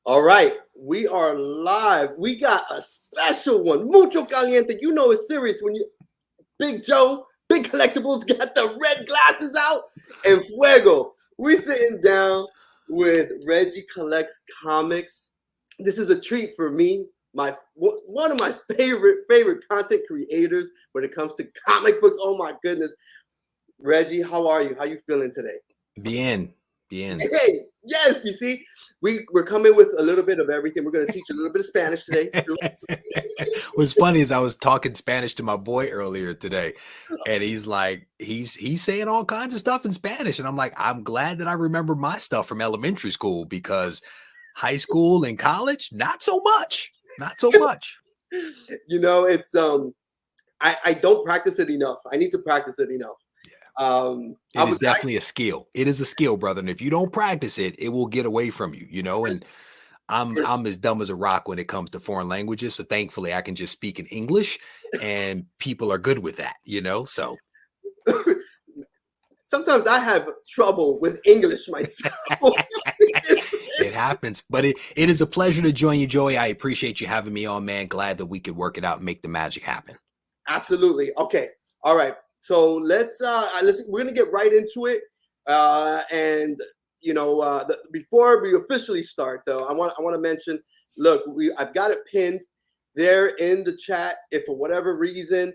All right, we are live. We got a special one. Mucho caliente. You know it's serious when you Big Joe, Big Collectibles got the red glasses out and fuego. We're sitting down with Regie Collects Comics. This is a treat for me. One of my favorite content creators when it comes to comic books. Oh my goodness. Regie, how are you? How you feeling today? Bien. Hey, yes, you see, we're coming with a little bit of everything. We're going to teach a little bit of Spanish today. What's funny is I was talking Spanish to my boy earlier today, and he's like, he's saying all kinds of stuff in Spanish, and I'm like, I'm glad that I remember my stuff from elementary school, because high school and college, not so much. You know, it's I don't practice it enough. I need to practice it enough. It is definitely a skill. It is a skill, brother. And if you don't practice it, it will get away from you, you know. And I'm as dumb as a rock when it comes to foreign languages. So thankfully I can just speak in English, and people are good with that, you know. So sometimes I have trouble with English myself. It happens, but it is a pleasure to join you, Joey. I appreciate you having me on, man. Glad that we could work it out and make the magic happen. Absolutely. Okay. All right. So let's we're gonna get right into it, and you know, before we officially start, though, I want to mention. Look, I've got it pinned there in the chat. If for whatever reason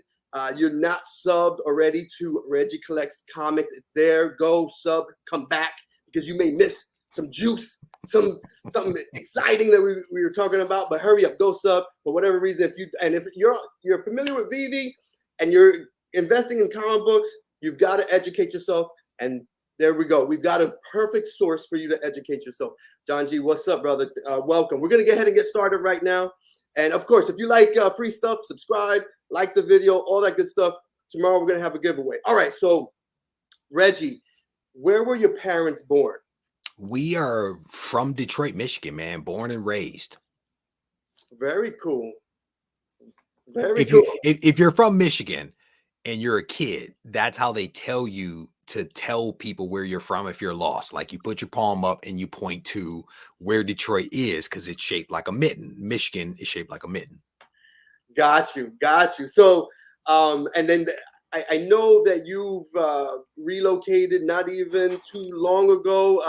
you're not subbed already to Regie Collects Comics, it's there. Go sub, come back, because you may miss some juice, something exciting that we were talking about. But hurry up, go sub for whatever reason. If you're familiar with Veve and you're investing in comic books, you've got to educate yourself. And there we go. We've got a perfect source for you to educate yourself. John G, what's up, brother? Welcome. We're going to go ahead and get started right now. And of course, if you like free stuff, subscribe, like the video, all that good stuff. Tomorrow, we're going to have a giveaway. All right. So, Regie, where were your parents born? We are from Detroit, Michigan, man. Born and raised. Very cool. Very cool. If you're from Michigan and you're a kid, that's how they tell you to tell people where you're from if you're lost. Like, you put your palm up and you point to where Detroit is, because it's shaped like a mitten. Michigan is shaped like a mitten. Got you. So, and then I know that you've relocated not even too long ago.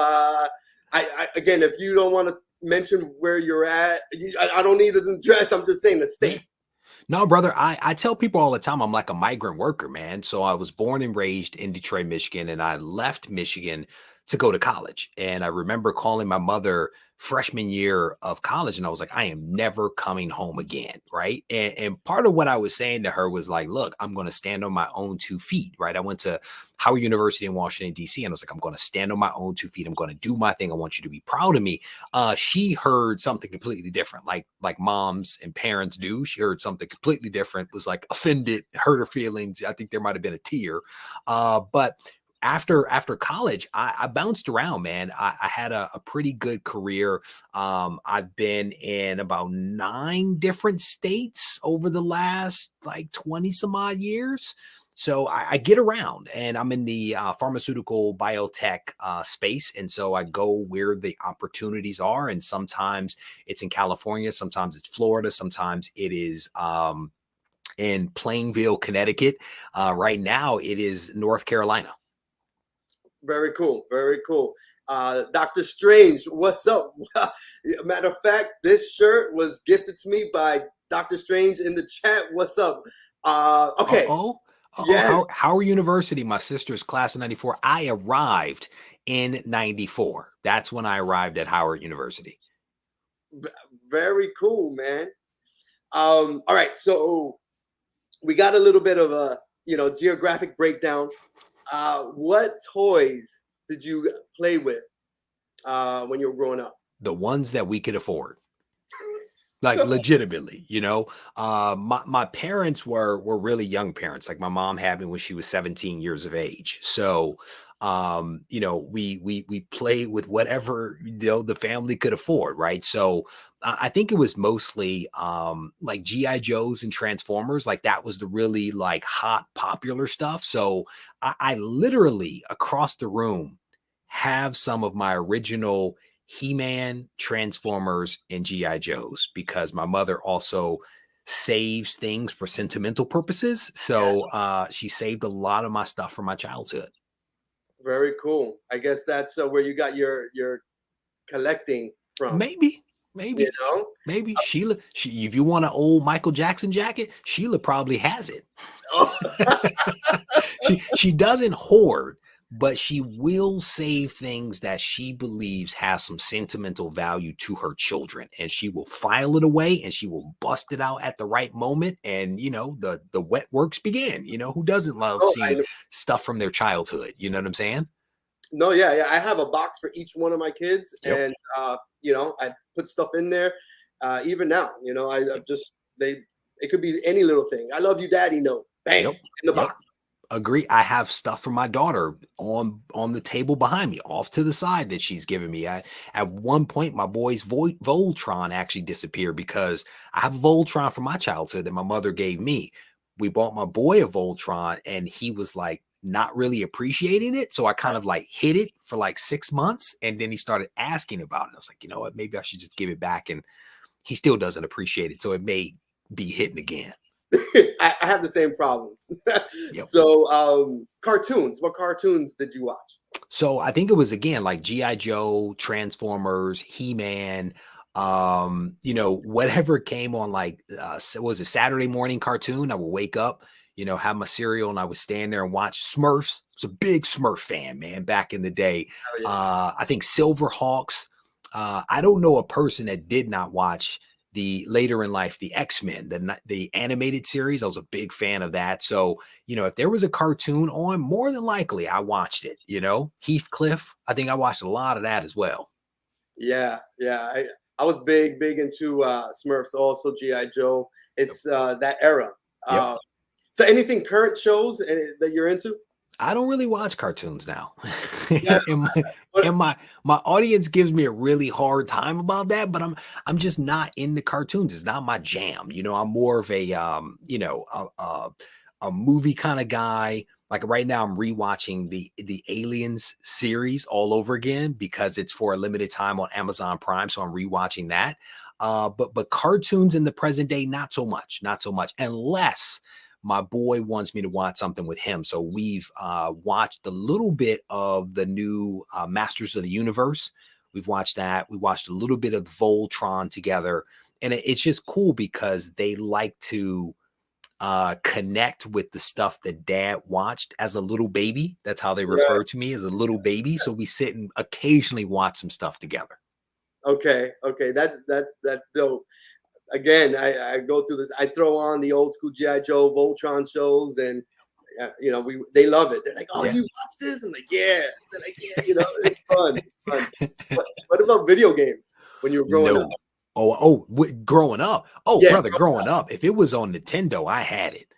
Again, if you don't want to mention where you're at, I don't need an address. I'm just saying the state. No, brother, I tell people all the time I'm like a migrant worker, man. So I was born and raised in Detroit, Michigan, and I left Michigan to go to college. And I remember calling my mother freshman year of college, and I was like, I am never coming home again, right? And part of what I was saying to her was like, look, I'm going to stand on my own 2 feet, right? I went to Howard University in Washington, D.C., and I was like, I'm going to stand on my own 2 feet. I'm going to do my thing. I want you to be proud of me. She heard something completely different, like moms and parents do. She heard something completely different, was like offended, hurt her feelings. I think there might have been a tear. But after college, I bounced around, man. I had a pretty good career. I've been in about 9 different states over the last like 20 some odd years. So I get around, and I'm in the pharmaceutical biotech space. And so I go where the opportunities are. And sometimes it's in California, sometimes it's Florida, sometimes it is in Plainville, Connecticut. Right now it is North Carolina. Very cool. Dokta Strange, what's up? Matter of fact, this shirt was gifted to me by Dokta Strange in the chat. What's up? Okay. Yes. Howard University, my sister's class of 94. I arrived in 94. That's when I arrived at Howard University. Very cool, man. All right. So we got a little bit of a, geographic breakdown. What toys did you play with when you were growing up? The ones that we could afford. Like, legitimately, my parents were really young parents. Like, my mom had me when she was 17 years of age. So, we played with whatever, the family could afford. Right. So I think it was mostly like G.I. Joes and Transformers. Like, that was the really like hot, popular stuff. So I literally across the room have some of my original He-Man, Transformers, and GI Joes, because my mother also saves things for sentimental purposes. So she saved a lot of my stuff from my childhood. Very cool. I guess that's where you got your collecting from. Maybe, You know. maybe Sheila. If you want an old Michael Jackson jacket, Sheila probably has it. Oh. She doesn't hoard, but she will save things that she believes has some sentimental value to her children, and she will file it away and she will bust it out at the right moment. And the wet works begin. Who doesn't love Oh, seeing stuff from their childhood? You know what I'm saying? No, yeah. I have a box for each one of my kids, Yep. and I put stuff in there. Even now, I just it could be any little thing. I love you, Daddy. No, bam, in the box. Agree. I have stuff from my daughter on the table behind me, off to the side, that she's given me. At one point, my boy's Voltron actually disappeared, because I have a Voltron from my childhood that my mother gave me. We bought my boy a Voltron, and he was like not really appreciating it. So I kind of like hid it for like 6 months, and then he started asking about it. I was like, you know what, maybe I should just give it back. And he still doesn't appreciate it, so it may be hitting again. I have the same problem. Yep. So cartoons. What cartoons did you watch? So I think it was, again, like GI Joe, Transformers, He-Man, whatever came on, like was it Saturday morning cartoon? I would wake up, have my cereal, and I would stand there and watch Smurfs. I was a big Smurf fan, man, back in the day. Oh, yeah. I think Silverhawks. I don't know a person that did not watch the later in life, the X-Men, the animated series. I was a big fan of that. So, if there was a cartoon on, more than likely I watched it. Heathcliff, I think I watched a lot of that as well. Yeah. I was big into Smurfs, also GI Joe. It's that era. Yep. So anything current shows that you're into? I don't really watch cartoons now. Yeah. and my audience gives me a really hard time about that, but I'm just not into cartoons. It's not my jam. I'm more of a a movie kind of guy. Like right now I'm rewatching the Aliens series all over again, because it's for a limited time on Amazon Prime, so I'm rewatching that. But cartoons in the present day, not so much, unless my boy wants me to watch something with him. So we've watched a little bit of the new Masters of the Universe. We've watched that. We watched a little bit of Voltron together. And it's just cool, because they like to connect with the stuff that Dad watched as a little baby. That's how they refer to me, as a little baby. So we sit and occasionally watch some stuff together. Okay. That's dope. Again, I go through this. I throw on the old school GI Joe, Voltron shows, and they love it. They're like, "Oh, you watch this?" I'm like, "Yeah." They're like, "Yeah," it's fun. What about video games when you were growing up? Growing up. Yeah, Brother, growing up. If it was on Nintendo, I had it.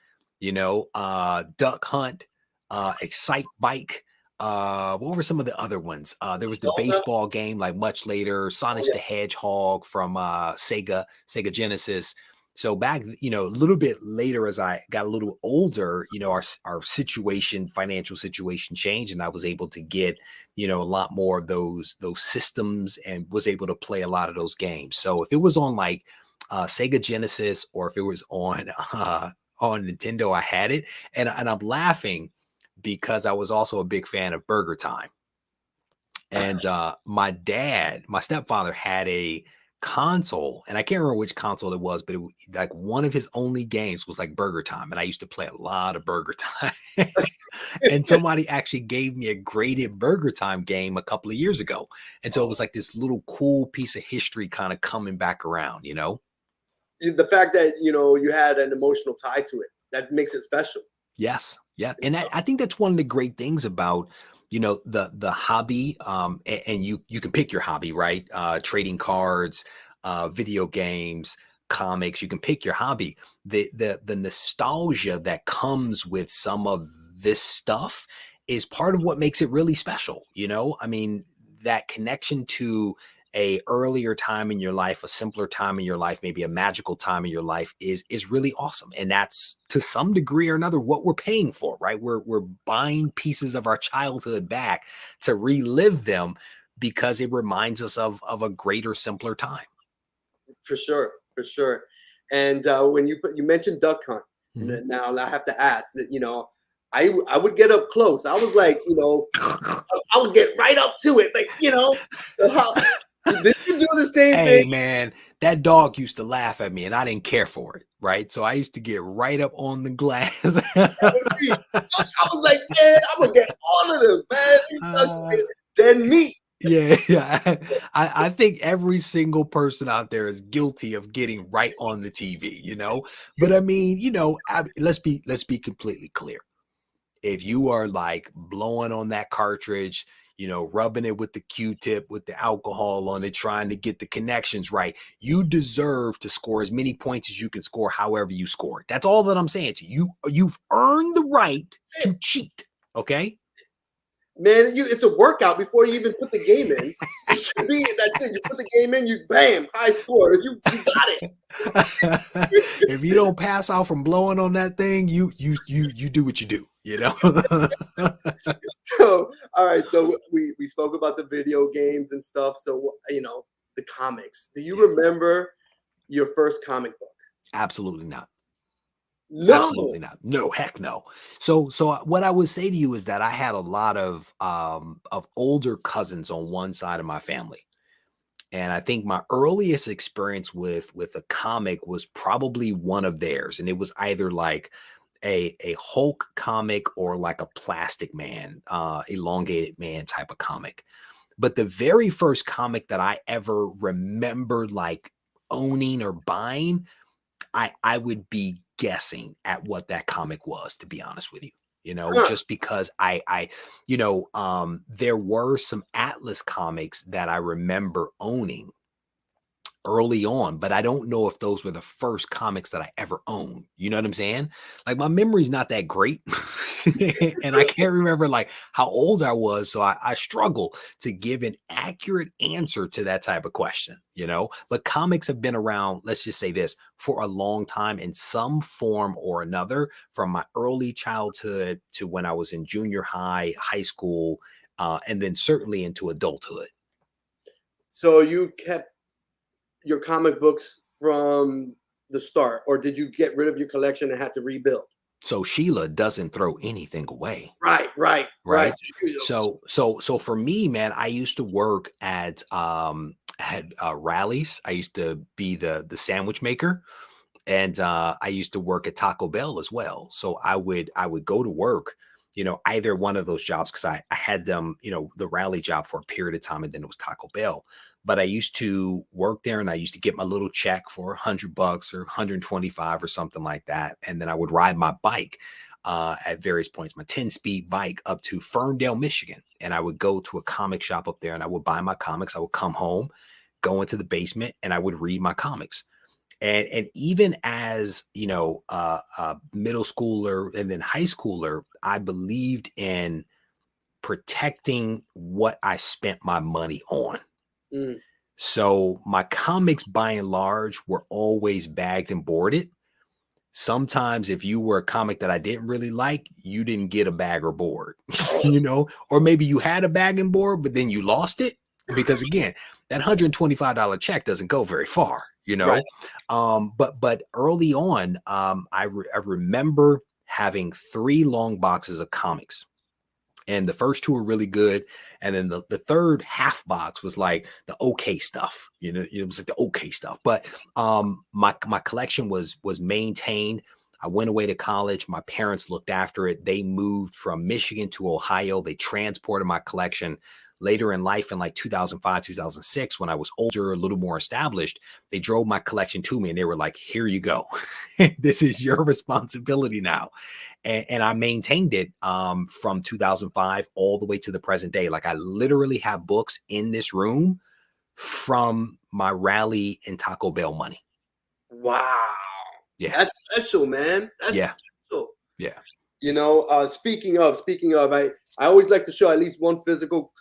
Duck Hunt, Excite Bike. What were some of the other ones? There was the baseball game, like much later, Sonic the Hedgehog from Sega Genesis. So back, a little bit later, as I got a little older, our financial situation changed, and I was able to get, a lot more of those systems, and was able to play a lot of those games. So if it was on like Sega Genesis, or if it was on Nintendo, I had it. And I'm laughing because I was also a big fan of Burger Time. And my stepfather had a console, and I can't remember which console it was, but like one of his only games was like Burger Time, and I used to play a lot of Burger Time. And somebody actually gave me a graded Burger Time game a couple of years ago, and so it was like this little cool piece of history kind of coming back around. The fact that you had an emotional tie to it, that makes it special. Yes. Yeah. And I think that's one of the great things about, the hobby. And you can pick your hobby, right? Trading cards, video games, comics. You can pick your hobby. The nostalgia that comes with some of this stuff is part of what makes it really special. I mean, that connection to a earlier time in your life, a simpler time in your life, maybe a magical time in your life is really awesome. And that's, to some degree or another, what we're paying for, right? We're buying pieces of our childhood back to relive them, because it reminds us of a greater, simpler time. For sure, for sure. And when you mentioned duck hunt, now I have to ask that, you know, I would get up close. I was like, you know, I would get right up to it, like, you know. How, did you do the same Hey, thing? man, that dog used to laugh at me and I didn't care for it, right? So I used to get right up on the glass. That was me. I was like, man, I'm gonna get all of them, man. These ducks dead meat. Yeah. I think every single person out there is guilty of getting right on the TV, you know. But I mean, you know, let's be completely clear. If you are like blowing on that cartridge, you know, rubbing it with the Q-tip, with the alcohol on it, trying to get the connections right, you deserve to score as many points as you can score, however you score. That's all that I'm saying to you. You've earned the right to cheat. Okay. Man, it's a workout before you even put the game in. It should be that's it. You put the game in, you bam, high score. You got it. If you don't pass out from blowing on that thing, you do what you do, you know. So, all right. So we spoke about the video games and stuff. So, you know, the comics. Do you remember your first comic book? Absolutely not. No. Absolutely not. No, heck no. So what I would say to you is that I had a lot of older cousins on one side of my family. And I think my earliest experience with a comic was probably one of theirs. And it was either like a Hulk comic or like a Plastic Man, elongated man type of comic. But the very first comic that I ever remember like owning or buying, I would be guessing at what that comic was, to be honest with you. You know, Huh. just because you know, there were some Atlas comics that I remember owning early on, but I don't know if those were the first comics that I ever owned. You know what I'm saying? Like my memory's not that great. And I can't remember like how old I was. So I struggle to give an accurate answer to that type of question, you know, but comics have been around, let's just say this, for a long time in some form or another, from my early childhood to when I was in junior high, high school, and then certainly into adulthood. So you kept your comic books from the start, or did you get rid of your collection and had to rebuild? So Sheila doesn't throw anything away. Right, right, right. Right. So for me, man, I used to work at rallies. I used to be the sandwich maker, and I used to work at Taco Bell as well. So I would go to work, you know, either one of those jobs, because I had them, you know, the rally job for a period of time, and then it was Taco Bell. But I used to work there, and I used to get my little check for $100 or 125 or something like that, and then I would ride my bike at various points, my 10-speed bike up to Ferndale, Michigan, and I would go to a comic shop up there, and I would buy my comics. I would come home, go into the basement, and I would read my comics. And even as, you know, middle schooler and then high schooler, I believed in protecting what I spent my money on. Mm. So my comics, by and large, were always bagged and boarded. Sometimes if you were a comic that I didn't really like, you didn't get a bag or board, you know, or maybe you had a bag and board, but then you lost it because again, that $125 check doesn't go very far, you Right. know. But early on, I remember having 3 long boxes of comics, and the first 2 were really good, and then the third half box was like the okay stuff, you know, it was like the okay stuff. But my collection was maintained. I went away to college. My parents looked after it. They moved from Michigan to Ohio. They transported my collection. Later in life, in like 2005, 2006, when I was older, a little more established, they drove my collection to me and they were like, here you go. This is your responsibility now. And I maintained it from 2005 all the way to the present day. Like I literally have books in this room from my rally and Taco Bell money. Wow. Yeah. That's special, man. That's Yeah. special. Yeah. You know, speaking of, I always like to show at least one physical.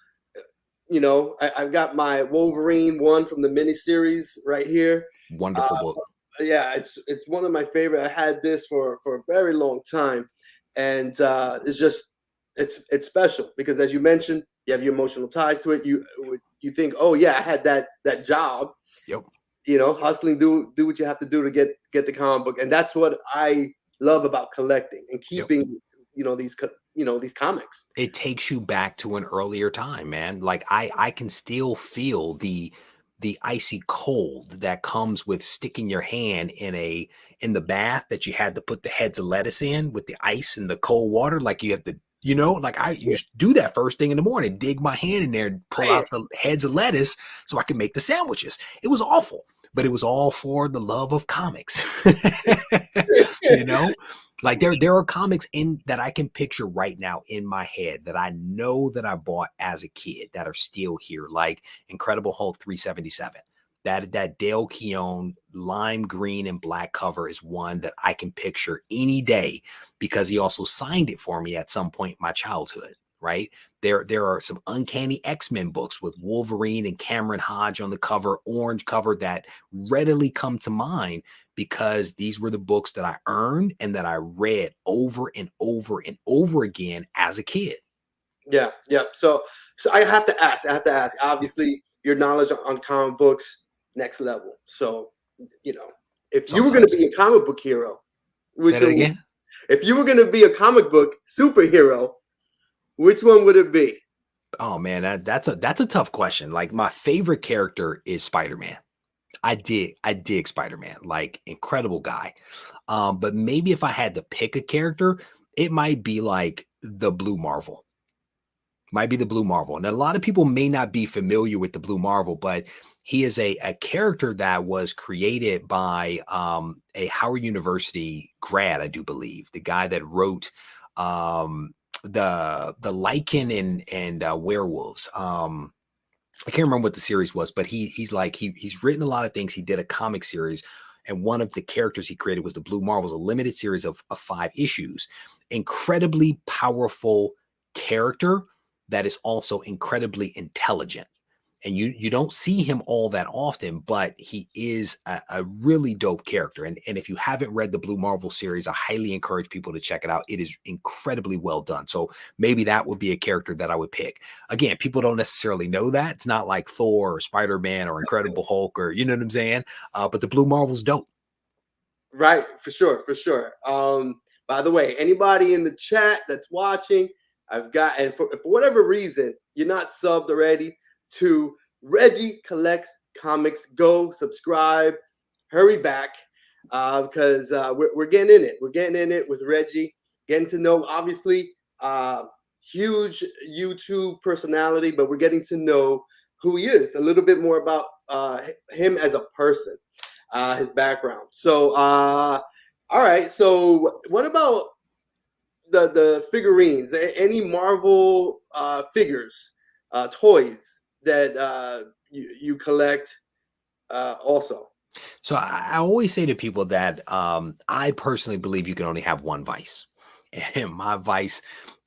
You know, I've got my Wolverine one from the miniseries right here. Wonderful book. Yeah, it's one of my favorite. I had this for a very long time, and it's just it's special because, as you mentioned, you have your emotional ties to it. you think, oh yeah, I had that job. Yep. You know, hustling, do what you have to do to get the comic book, and that's what I love about collecting and keeping, these comics. It takes you back to an earlier time, man. Like I can still feel the icy cold that comes with sticking your hand in the bath that you had to put the heads of lettuce in with the ice and the cold water. Like you have to, like I used to do that first thing in the morning, dig my hand in there and pull out the heads of lettuce so I could make the sandwiches. It was awful, but it was all for the love of comics. Like there are comics in that I can picture right now in my head that I know that I bought as a kid that are still here, like Incredible Hulk 377. That Dale Keown lime green and black cover is one that I can picture any day because he also signed it for me at some point in my childhood. Right. There are some Uncanny X-Men books with Wolverine and Cameron Hodge on the cover, orange cover, that readily come to mind because these were the books that I earned and that I read over and over and over again as a kid. Yeah. So I have to ask. Obviously, your knowledge on comic books, next level. So, if you were going to be a comic book hero, say that again. If you were going to be a comic book superhero, which one would it be? Oh man, that's a tough question. Like my favorite character is Spider-Man. I dig Spider-Man, like incredible guy. But maybe if I had to pick a character, it might be like the Blue Marvel. Might be the Blue Marvel. And a lot of people may not be familiar with the Blue Marvel, but he is a character that was created by a Howard University grad, I do believe. The guy that wrote the Lycan and werewolves. I can't remember what the series was, but he's written a lot of things. He did a comic series, and one of the characters he created was the Blue Marvels, a limited series of 5 issues. Incredibly powerful character that is also incredibly intelligent. And you don't see him all that often, but he is a really dope character. And if you haven't read the Blue Marvel series, I highly encourage people to check it out. It is incredibly well done. So maybe that would be a character that I would pick. Again, people don't necessarily know that. It's not like Thor or Spider-Man or Incredible Hulk or, you know what I'm saying? But the Blue Marvel's dope. Right, for sure. By the way, anybody in the chat that's watching, I've got, and for whatever reason, you're not subbed already to Regie Collects Comics. Go subscribe, hurry back, because we're getting in it. We're getting in it with Regie, getting to know, obviously, huge YouTube personality, but we're getting to know who he is, a little bit more about him as a person, his background. So, all right. So what about the figurines? Any Marvel figures, toys that you collect also? So I always say to people that I personally believe you can only have one vice, and my vice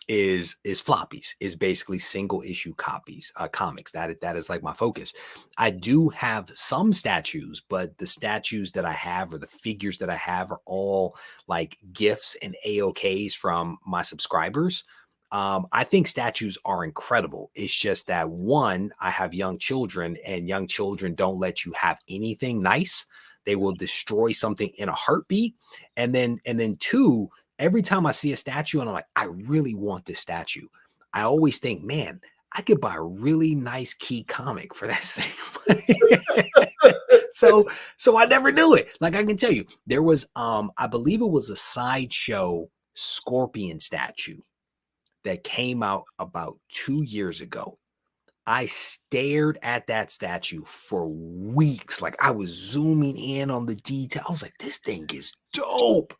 is floppies, is basically single issue copies, comics. That is like my focus. I do have some statues, but the statues that I have or the figures that I have are all like gifts and AOKs from my subscribers. I think statues are incredible. It's just that one, I have young children, and young children don't let you have anything nice. They will destroy something in a heartbeat. And then two, every time I see a statue and I'm like, I really want this statue, I always think, man, I could buy a really nice key comic for that same money. So I never do it. Like I can tell you, there was I believe it was a Sideshow Scorpion statue that came out about 2 years ago. I stared at that statue for weeks. Like I was zooming in on the detail. I was like, this thing is dope.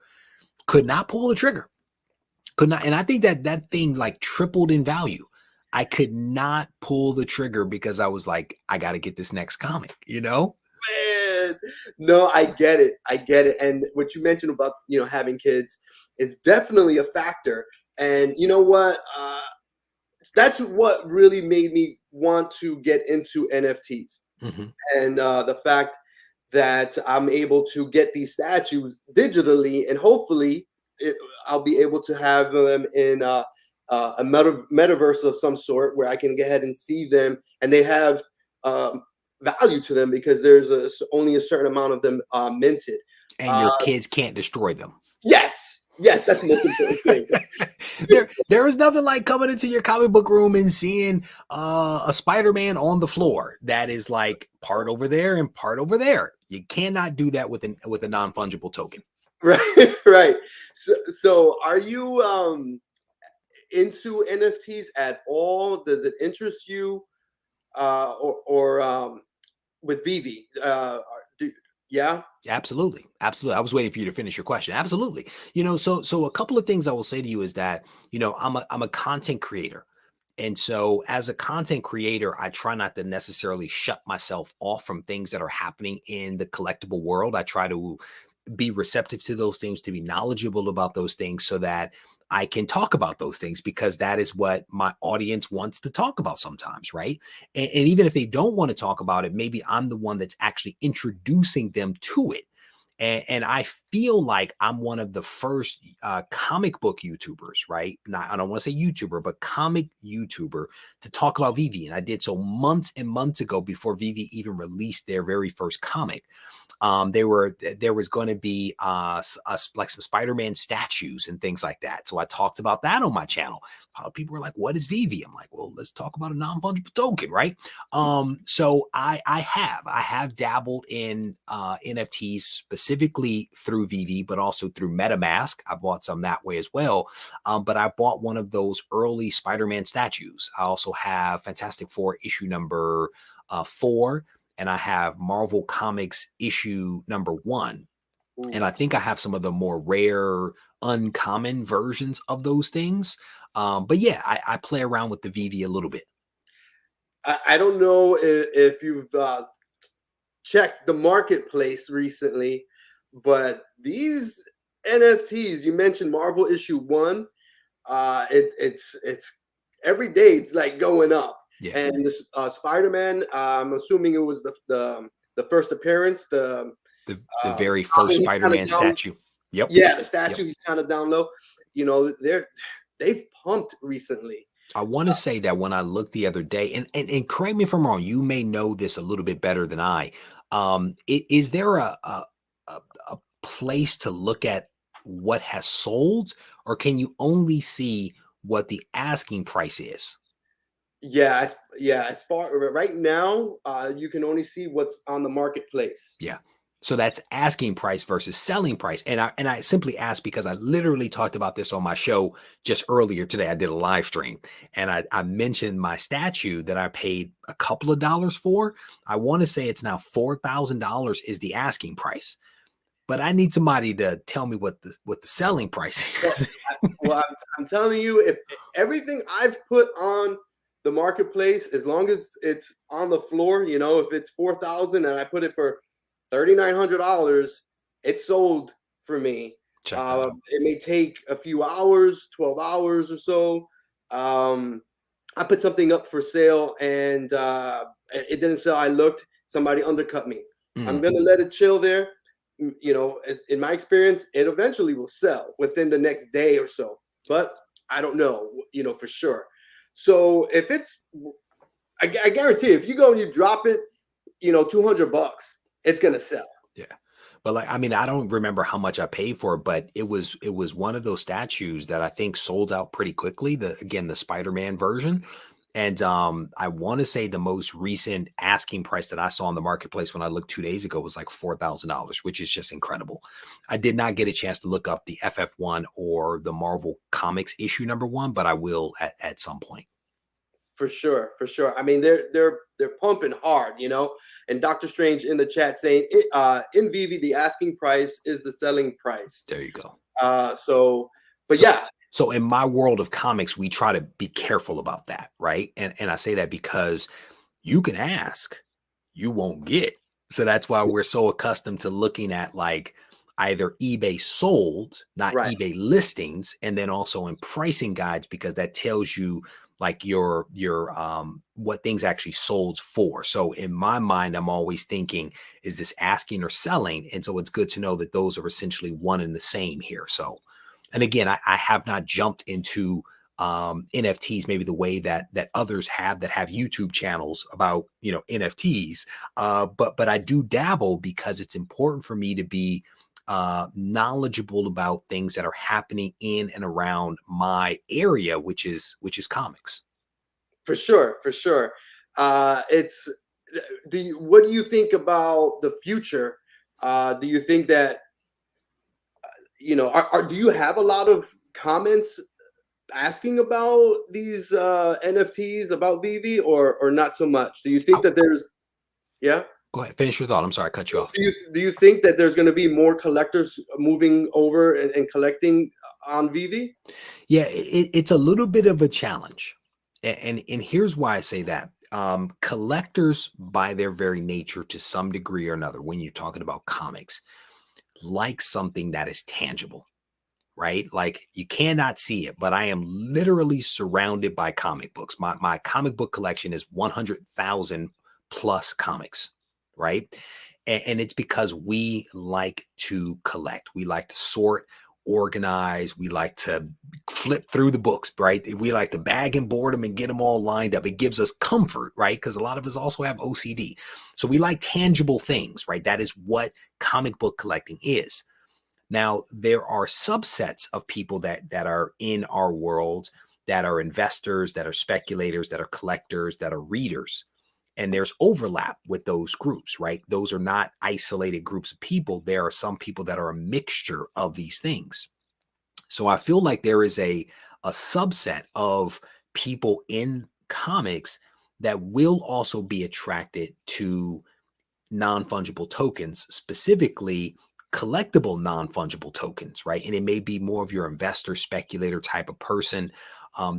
Could not pull the trigger. Could not. And I think that thing like tripled in value. I could not pull the trigger because I was like, I got to get this next comic, Man, no, I get it. And what you mentioned about, having kids is definitely a factor. And you know what? That's what really made me want to get into NFTs. Mm-hmm. And the fact that I'm able to get these statues digitally, and hopefully I'll be able to have them in a metaverse of some sort where I can go ahead and see them, and they have value to them because there's only a certain amount of them minted. And your kids can't destroy them. Yes, that's the most important thing. There is nothing like coming into your comic book room and seeing a Spider-Man on the floor that is like part over there and part over there. You cannot do that with a non-fungible token. Right. So are you into NFTs at all? Does it interest you? Or with Veve? Yeah. Absolutely. Absolutely. I was waiting for you to finish your question. Absolutely. You know, so a couple of things I will say to you is that, you know, I'm a content creator. And so as a content creator, I try not to necessarily shut myself off from things that are happening in the collectible world. I try to be receptive to those things, to be knowledgeable about those things so that I can talk about those things, because that is what my audience wants to talk about sometimes, right? And even if they don't want to talk about it, maybe I'm the one that's actually introducing them to it. And I feel like I'm one of the first comic book YouTubers, right? Not, I don't want to say YouTuber, but comic YouTuber to talk about Veve. And I did so months and months ago before Veve even released their very first comic. There was going to be like some Spider-Man statues and things like that. So I talked about that on my channel. People were like, what is Veve? I'm like, well, let's talk about a non-fungible token, right? So I have dabbled in NFTs specifically through Veve, but also through MetaMask. I bought some that way as well. But I bought one of those early Spider-Man statues. I also have Fantastic Four issue number 4. And I have Marvel Comics issue number 1. Ooh. And I think I have some of the more rare, uncommon versions of those things. But yeah, I play around with the Veve a little bit. I don't know if you've checked the marketplace recently, but these NFTs, you mentioned Marvel issue 1, it's every day it's like going up. Yeah. And this Spider-Man, I'm assuming it was the first appearance, the very first Spider-Man statue. Yep. Yeah, the statue. Yep. He's kind of down low. You know, they've pumped recently. I want to say that when I looked the other day, and correct me if I'm wrong, you may know this a little bit better than I. Is there a place to look at what has sold, or can you only see what the asking price is? Yeah. As far right now, you can only see what's on the marketplace. Yeah. So that's asking price versus selling price. And I simply asked because I literally talked about this on my show just earlier today. I did a live stream and I mentioned my statue that I paid a couple of dollars for. I want to say it's now $4,000 is the asking price. But I need somebody to tell me what the selling price is. Well, I'm telling you, if everything I've put on the marketplace, as long as it's on the floor, you know, if it's $4,000 and I put it for $3,900, it's sold for me. It may take a few hours, 12 hours or so. I put something up for sale and it didn't sell. I looked, somebody undercut me. I'm going to let it chill there. You know, in my experience, it eventually will sell within the next day or so, but I don't know, you know, for sure. So if it's, I guarantee if you go and you drop it, you know, $200, it's going to sell. Yeah. But like, I mean, I don't remember how much I paid for it, but it was one of those statues that I think sold out pretty quickly. The Spider-Man version. And I want to say the most recent asking price that I saw in the marketplace when I looked 2 days ago was like $4,000, which is just incredible. I did not get a chance to look up the FF1 or the Marvel Comics issue number 1, but I will at some point. For sure. I mean, they're pumping hard, you know. And Dokta Strange in the chat saying, in Veve, the asking price is the selling price. There you go. So in my world of comics, we try to be careful about that, right? And I say that because you can ask, you won't get. So that's why we're so accustomed to looking at like either eBay sold, not eBay listings, and then also in pricing guides, because that tells you like your what things actually sold for. So in my mind, I'm always thinking, is this asking or selling? And so it's good to know that those are essentially one and the same here. So, and again, I have not jumped into NFTs maybe the way that others have that have YouTube channels about, you know, NFTs. But I do dabble because it's important for me to be knowledgeable about things that are happening in and around my area, which is comics. For sure, for sure. It's what do you think about the future? Do you think that you know? Do you have a lot of comments asking about these NFTs about Veve, or not so much? Do you think that there's yeah? Go ahead, finish your thought. I'm sorry, I cut you off. Do you think that there's going to be more collectors moving over and collecting on Veve? Yeah, it's a little bit of a challenge, and here's why I say that. Collectors, by their very nature, to some degree or another, when you're talking about comics, like something that is tangible, right? Like you cannot see it, but I am literally surrounded by comic books. My comic book collection is 100,000 plus comics, right? And it's because we like to collect. We like to sort, organize. We like to flip through the books, right? We like to bag and board them and get them all lined up. It gives us comfort, right? Because a lot of us also have OCD. So we like tangible things, right? That is what comic book collecting is. Now, there are subsets of people that are in our world that are investors, that are speculators, that are collectors, that are readers. And there's overlap with those groups, right? Those are not isolated groups of people. There are some people that are a mixture of these things. So I feel like there is a subset of people in comics that will also be attracted to non-fungible tokens, specifically collectible non-fungible tokens, right? And it may be more of your investor speculator type of person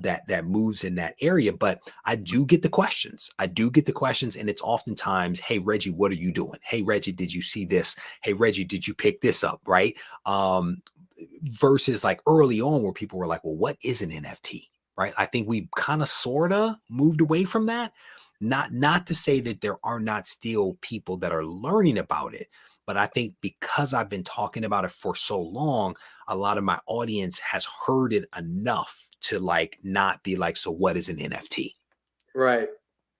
that moves in that area. But I do get the questions. I do get the questions, and it's oftentimes, "Hey Reggie, what are you doing? Hey Reggie, did you see this? Hey Reggie, did you pick this up?" Right? Versus like early on where people were like, "Well, what is an NFT?" Right? I think we've kind of sorta moved away from that. Not to say that there are not still people that are learning about it, but I think because I've been talking about it for so long, a lot of my audience has heard it enough to like not be like, "So what is an NFT?" Right,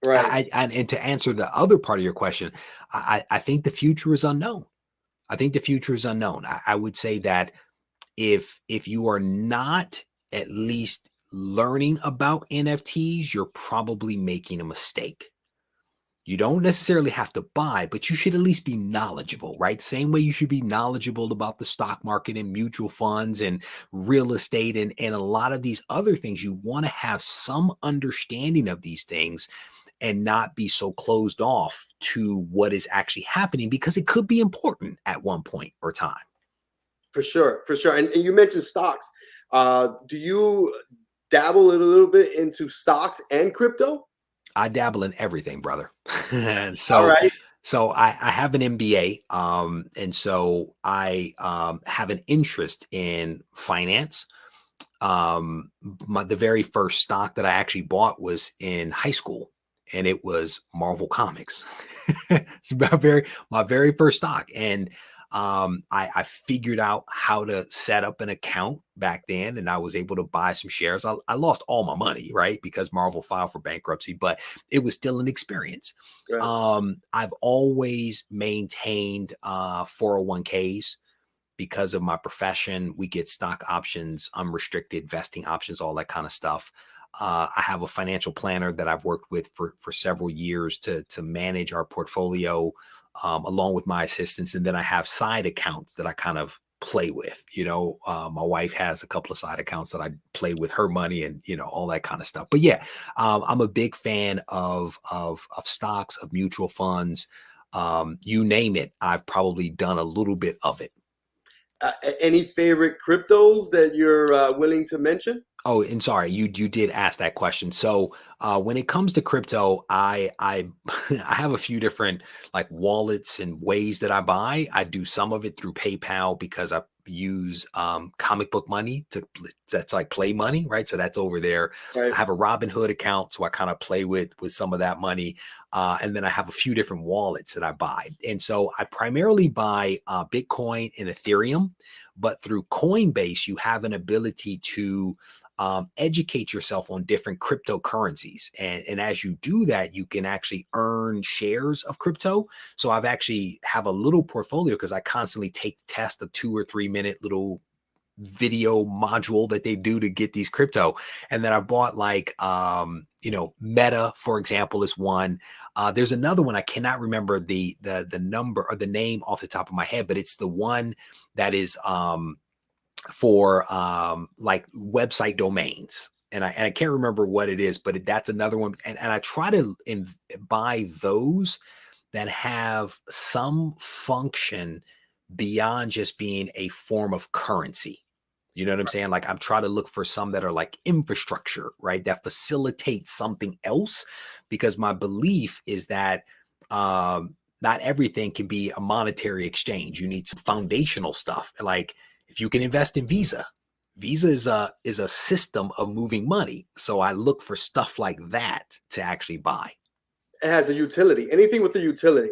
right. And to answer the other part of your question, I think the future is unknown. I think the future is unknown. I would say that if you are not at least learning about NFTs, you're probably making a mistake. You don't necessarily have to buy, but you should at least be knowledgeable, right? Same way you should be knowledgeable about the stock market and mutual funds and real estate and a lot of these other things. You want to have some understanding of these things and not be so closed off to what is actually happening, because it could be important at one point or time. For sure, for sure. And you mentioned stocks. Do you dabble a little bit into stocks and crypto? I dabble in everything, brother. And All so right. I have an MBA, and so I have an interest in finance. The very first stock that I actually bought was in high school, and it was Marvel Comics. It's my very first stock, and I figured out how to set up an account back then, and I was able to buy some shares. I lost all my money, right? Because Marvel filed for bankruptcy, but it was still an experience. Right. I've always maintained 401ks because of my profession. We get stock options, unrestricted vesting options, all that kind of stuff. I have a financial planner that I've worked with for several years to manage our portfolio, along with my assistants. And then I have side accounts that I kind of play with. My wife has a couple of side accounts that I play with her money and, all that kind of stuff. But yeah, I'm a big fan of stocks, of mutual funds. You name it, I've probably done a little bit of it. Any favorite cryptos that you're willing to mention? Oh, and sorry, you did ask that question. So when it comes to crypto, I I have a few different like wallets and ways that I buy. I do some of it through PayPal because I use comic book money that's like play money, right? So that's over there. I Right. have a Robinhood account, so I kind of play with some of that money. And then I have a few different wallets that I buy. And so I primarily buy Bitcoin and Ethereum, but through Coinbase, you have an ability to educate yourself on different cryptocurrencies. And as you do that, you can actually earn shares of crypto. So I've actually have a little portfolio because I constantly take the test, a 2 or 3 minute little video module that they do to get these crypto. And then I bought like, Meta, for example, is one. There's another one. I cannot remember the number or the name off the top of my head, but it's the one that is, for like website domains, and I can't remember what it is, but that's another one. And I try to buy those that have some function beyond just being a form of currency. You know what I'm saying? Like I'm trying to look for some that are like infrastructure, right? That facilitates something else, because my belief is that not everything can be a monetary exchange. You need some foundational stuff. Like if you can invest in Visa, Visa is a system of moving money. So I look for stuff like that to actually buy. It has a utility. Anything with a utility.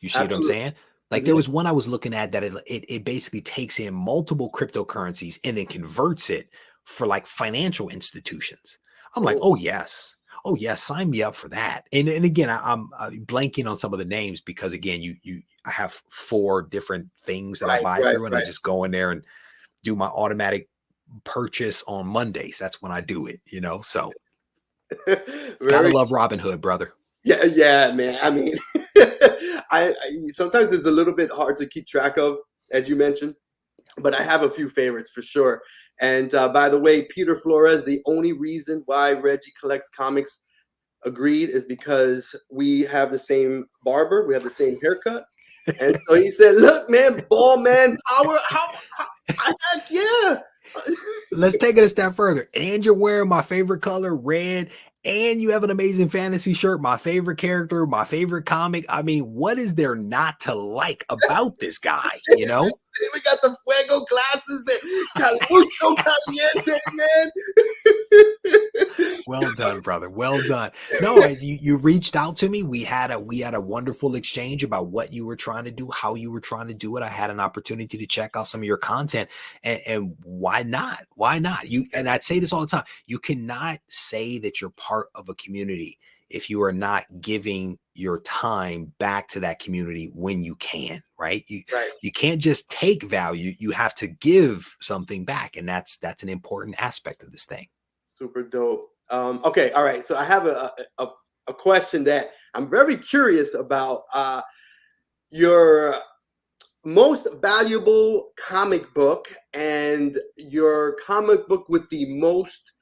You see what I'm saying? Like there was one I was looking at that it basically takes in multiple cryptocurrencies and then converts it for like financial institutions. I'm like, oh yes, sign me up for that. And again, I'm blanking on some of the names because again, I have 4 different things that I buy through, and I just go in there and do my automatic purchase on Mondays. That's when I do it, So gotta love Robinhood, brother. Yeah, man. I mean, I sometimes it's a little bit hard to keep track of, as you mentioned, but I have a few favorites for sure. And by the way, Peter Flores, the only reason why Regie collects comics agreed is because we have the same barber, we have the same haircut. And so he said, look, man, ball man power, heck yeah. Let's take it a step further. And you're wearing my favorite color, red, and you have an amazing fantasy shirt, my favorite character, my favorite comic. I mean, what is there not to like about this guy, We got the fuego glasses and mucho caliente, man. Well done, brother. Well done. No, you reached out to me. We had a wonderful exchange about what you were trying to do, how you were trying to do it. I had an opportunity to check out some of your content, and why not? Why not? And I'd say this all the time. You cannot say that you're part of a community if you are not giving your time back to that community when you can, right? You can't just take value. You have to give something back. And that's an important aspect of this thing. Super dope. Okay. All right. So I have a question that I'm very curious about. Your most valuable comic book and your comic book with the most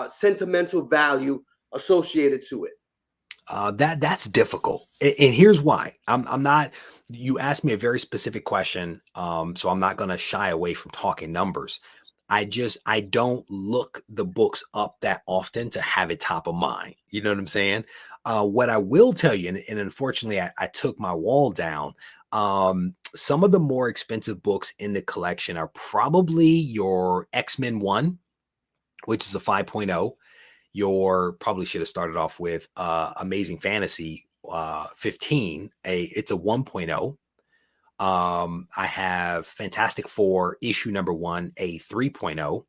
sentimental value associated to it. That's difficult. And here's why. I'm not, you asked me a very specific question. So I'm not going to shy away from talking numbers. I don't look the books up that often to have it top of mind. You know what I'm saying? What I will tell you, and unfortunately I took my wall down. Some of the more expensive books in the collection are probably your X-Men 1, which is a 5.0. Your probably should have started off with Amazing Fantasy 15. It's a 1.0. I have Fantastic Four issue number 1, a 3.0.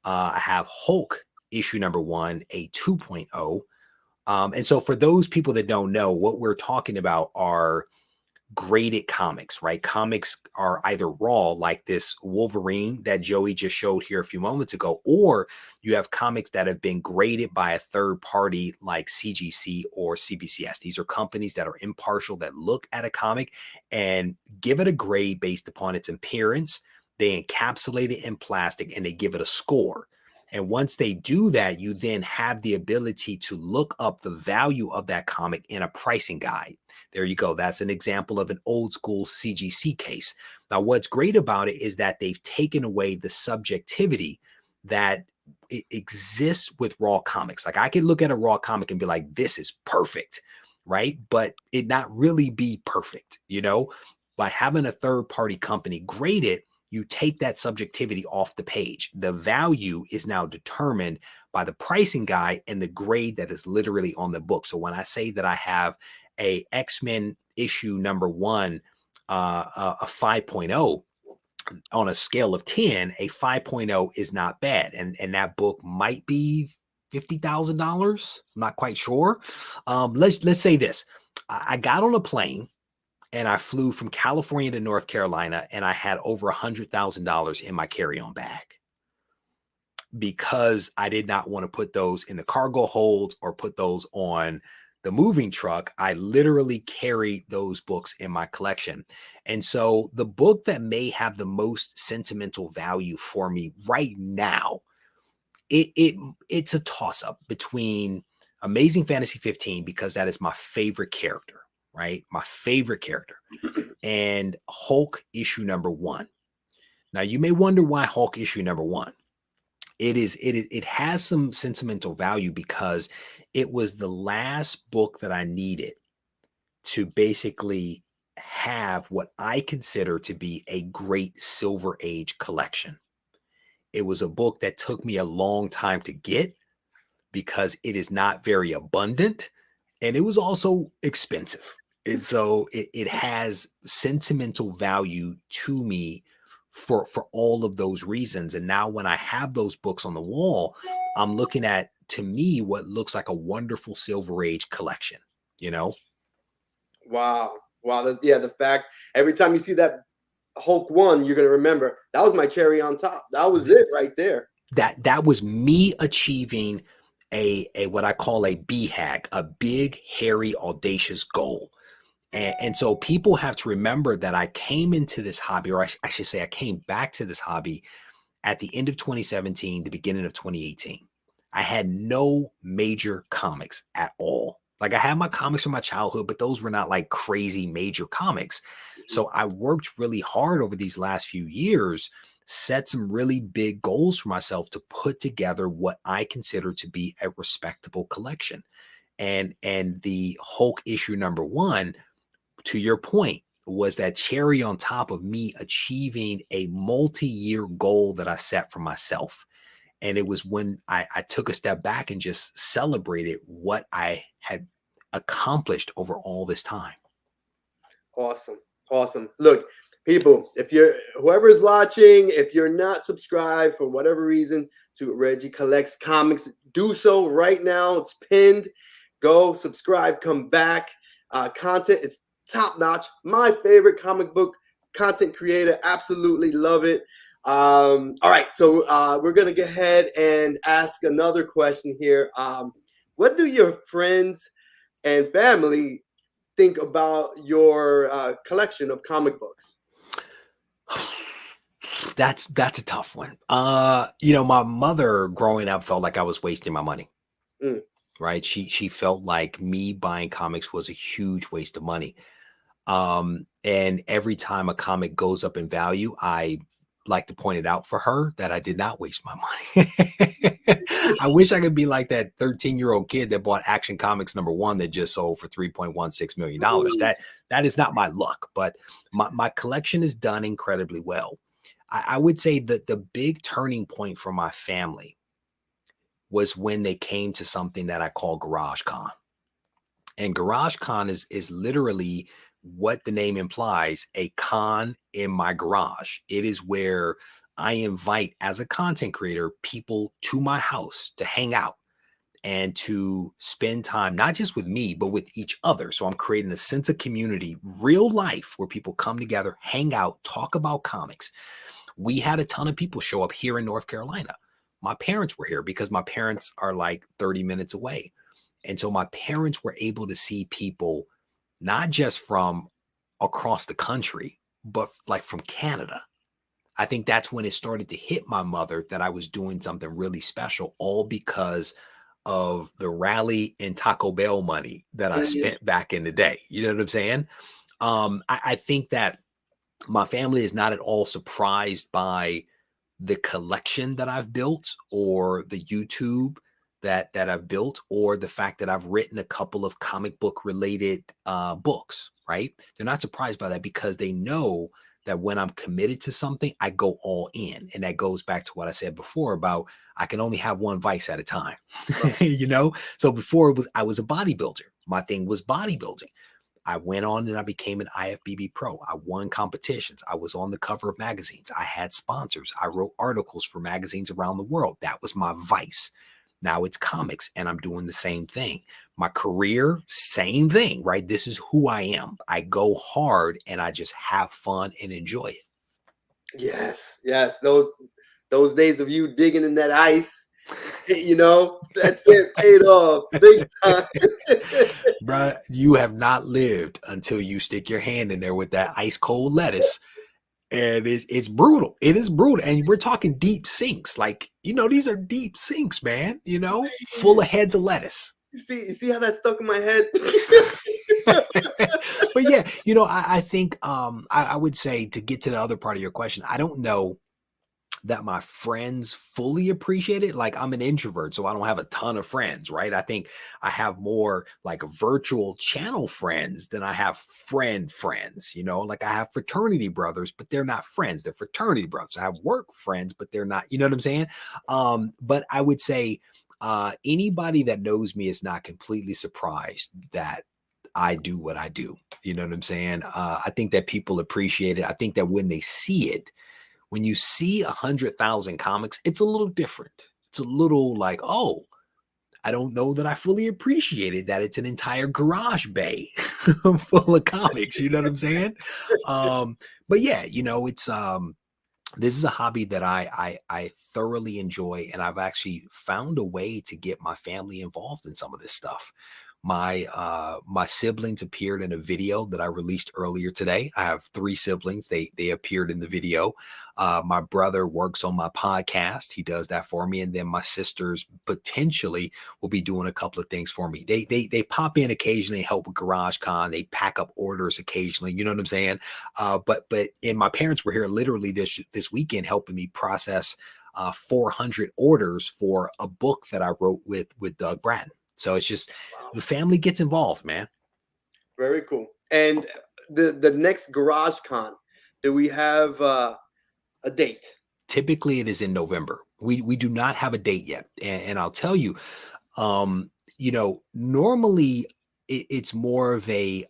I have Hulk issue number 1, a 2.0. And so for those people that don't know, what we're talking about are graded comics, right? Comics are either raw, like this Wolverine that Joey just showed here a few moments ago, or you have comics that have been graded by a third party like CGC or CBCS. These are companies that are impartial, that look at a comic and give it a grade based upon its appearance. They encapsulate it in plastic and they give it a score. And once they do that, you then have the ability to look up the value of that comic in a pricing guide. There you go. That's an example of an old school CGC case. Now, what's great about it is that they've taken away the subjectivity that exists with raw comics. Like I could look at a raw comic and be like, this is perfect, right? But it not really be perfect, By having a third party company grade it, you take that subjectivity off the page. The value is now determined by the pricing guide and the grade that is literally on the book. So when I say that I have a X-Men issue number 1, a 5.0, on a scale of 10, a 5.0 is not bad. And that book might be $50,000. I'm not quite sure. Let's say this. I got on a plane and I flew from California to North Carolina, and I had over $100,000 in my carry-on bag because I did not want to put those in the cargo holds or put those on the moving truck. I literally carried those books in my collection. And so the book that may have the most sentimental value for me right now, it's a toss-up between Amazing Fantasy 15, because that is my favorite character, right? My favorite character. And Hulk issue number 1. Now you may wonder why Hulk issue number 1. It has some sentimental value because it was the last book that I needed to basically have what I consider to be a great Silver Age collection. It was a book that took me a long time to get because it is not very abundant, and it was also expensive. And so it has sentimental value to me for all of those reasons. And now when I have those books on the wall, I'm looking at, to me, what looks like a wonderful Silver Age collection, you know? Wow. Wow. Yeah, the fact every time you see that Hulk 1, you're going to remember that was my cherry on top. That was it right there. That was me achieving a what I call a BHAG, a big, hairy, audacious goal. And so people have to remember that I came into this hobby, or I should say I came back to this hobby at the end of 2017, the beginning of 2018. I had no major comics at all. Like I had my comics from my childhood, but those were not like crazy major comics. So I worked really hard over these last few years, set some really big goals for myself to put together what I consider to be a respectable collection. And the Hulk issue number 1, to your point, was that cherry on top of me achieving a multi-year goal that I set for myself. And it was when I took a step back and just celebrated what I had accomplished over all this time. Awesome. Awesome. Look, people, if you're whoever's watching, if you're not subscribed for whatever reason to Regie Collects Comics, do so right now. It's pinned. Go subscribe, come back. Content is top notch. My favorite comic book content creator. Absolutely love it. All right, so we're gonna go ahead and ask another question here. What do your friends and family think about your collection of comic books? That's a tough one. My mother growing up felt like I was wasting my money. Right? She felt like me buying comics was a huge waste of money. And every time a comic goes up in value, I like to point it out for her that I did not waste my money. I wish I could be like that 13-year-old kid that bought Action Comics number 1 that just sold for $3.16 million. That is not my luck, but my collection is done incredibly well. I would say that the big turning point for my family was when they came to something that I call Garage Con. And Garage Con is literally what the name implies, a con in my garage. It is where I invite, as a content creator, people to my house to hang out and to spend time, not just with me, but with each other. So I'm creating a sense of community, real life, where people come together, hang out, talk about comics. We had a ton of people show up here in North Carolina. My parents were here because my parents are like 30 minutes away. And so my parents were able to see people not just from across the country, but like from Canada. I think that's when it started to hit my mother that I was doing something really special, all because of the rally and Taco Bell money that I spent back in the day. You know what I'm saying? I think that my family is not at all surprised by the collection that I've built, or the YouTube that I've built, or the fact that I've written a couple of comic book related books, right? They're not surprised by that because they know that when I'm committed to something, I go all in. And that goes back to what I said before about I can only have one vice at a time, Right. you know? So before I was a bodybuilder. My thing was bodybuilding. I went on and I became an IFBB pro. I won competitions. I was on the cover of magazines. I had sponsors. I wrote articles for magazines around the world. That was my vice. Now it's comics, and I'm doing the same thing. My career, same thing, right? This is who I am. I go hard and I just have fun and enjoy it. Yes, yes. Those days of you digging in that ice, you know, that's it, paid off big time. Bruh, you have not lived until you stick your hand in there with that ice cold lettuce. And it's brutal. It is brutal. And we're talking deep sinks. Like, you know, these are deep sinks, man, you know, full of heads of lettuce. You see how that stuck in my head? But yeah, you know, I think I would say, to get to the other part of your question, I don't know that my friends fully appreciate it. Like, I'm an introvert, so I don't have a ton of friends, right? I think I have more like virtual channel friends than I have friends, you know, like I have fraternity brothers, but they're not friends. They're fraternity brothers. I have work friends, but they're not, you know what I'm saying? But I would say anybody that knows me is not completely surprised that I do what I do. You know what I'm saying? I think that people appreciate it. I think that when they see it, when you see 100,000 comics, it's a little different. It's a little like, oh, I don't know that I fully appreciated that it's an entire garage bay full of comics. You know what I'm saying? But yeah, you know, it's this is a hobby that I thoroughly enjoy, and I've actually found a way to get my family involved in some of this stuff. My siblings appeared in a video that I released earlier today. I have 3 siblings. They appeared in the video. My brother works on my podcast. He does that for me. And then my sisters potentially will be doing a couple of things for me. They pop in occasionally, help with Garage Con. They pack up orders occasionally. You know what I'm saying? But and my parents were here literally this weekend helping me process 400 orders for a book that I wrote with Doug Bratton. So it's just, Wow. the family gets involved, man. Very cool. And the next Garage Con, do we have a date? Typically it is in November. We do not have a date yet. And I'll tell you, you know, normally it's more of a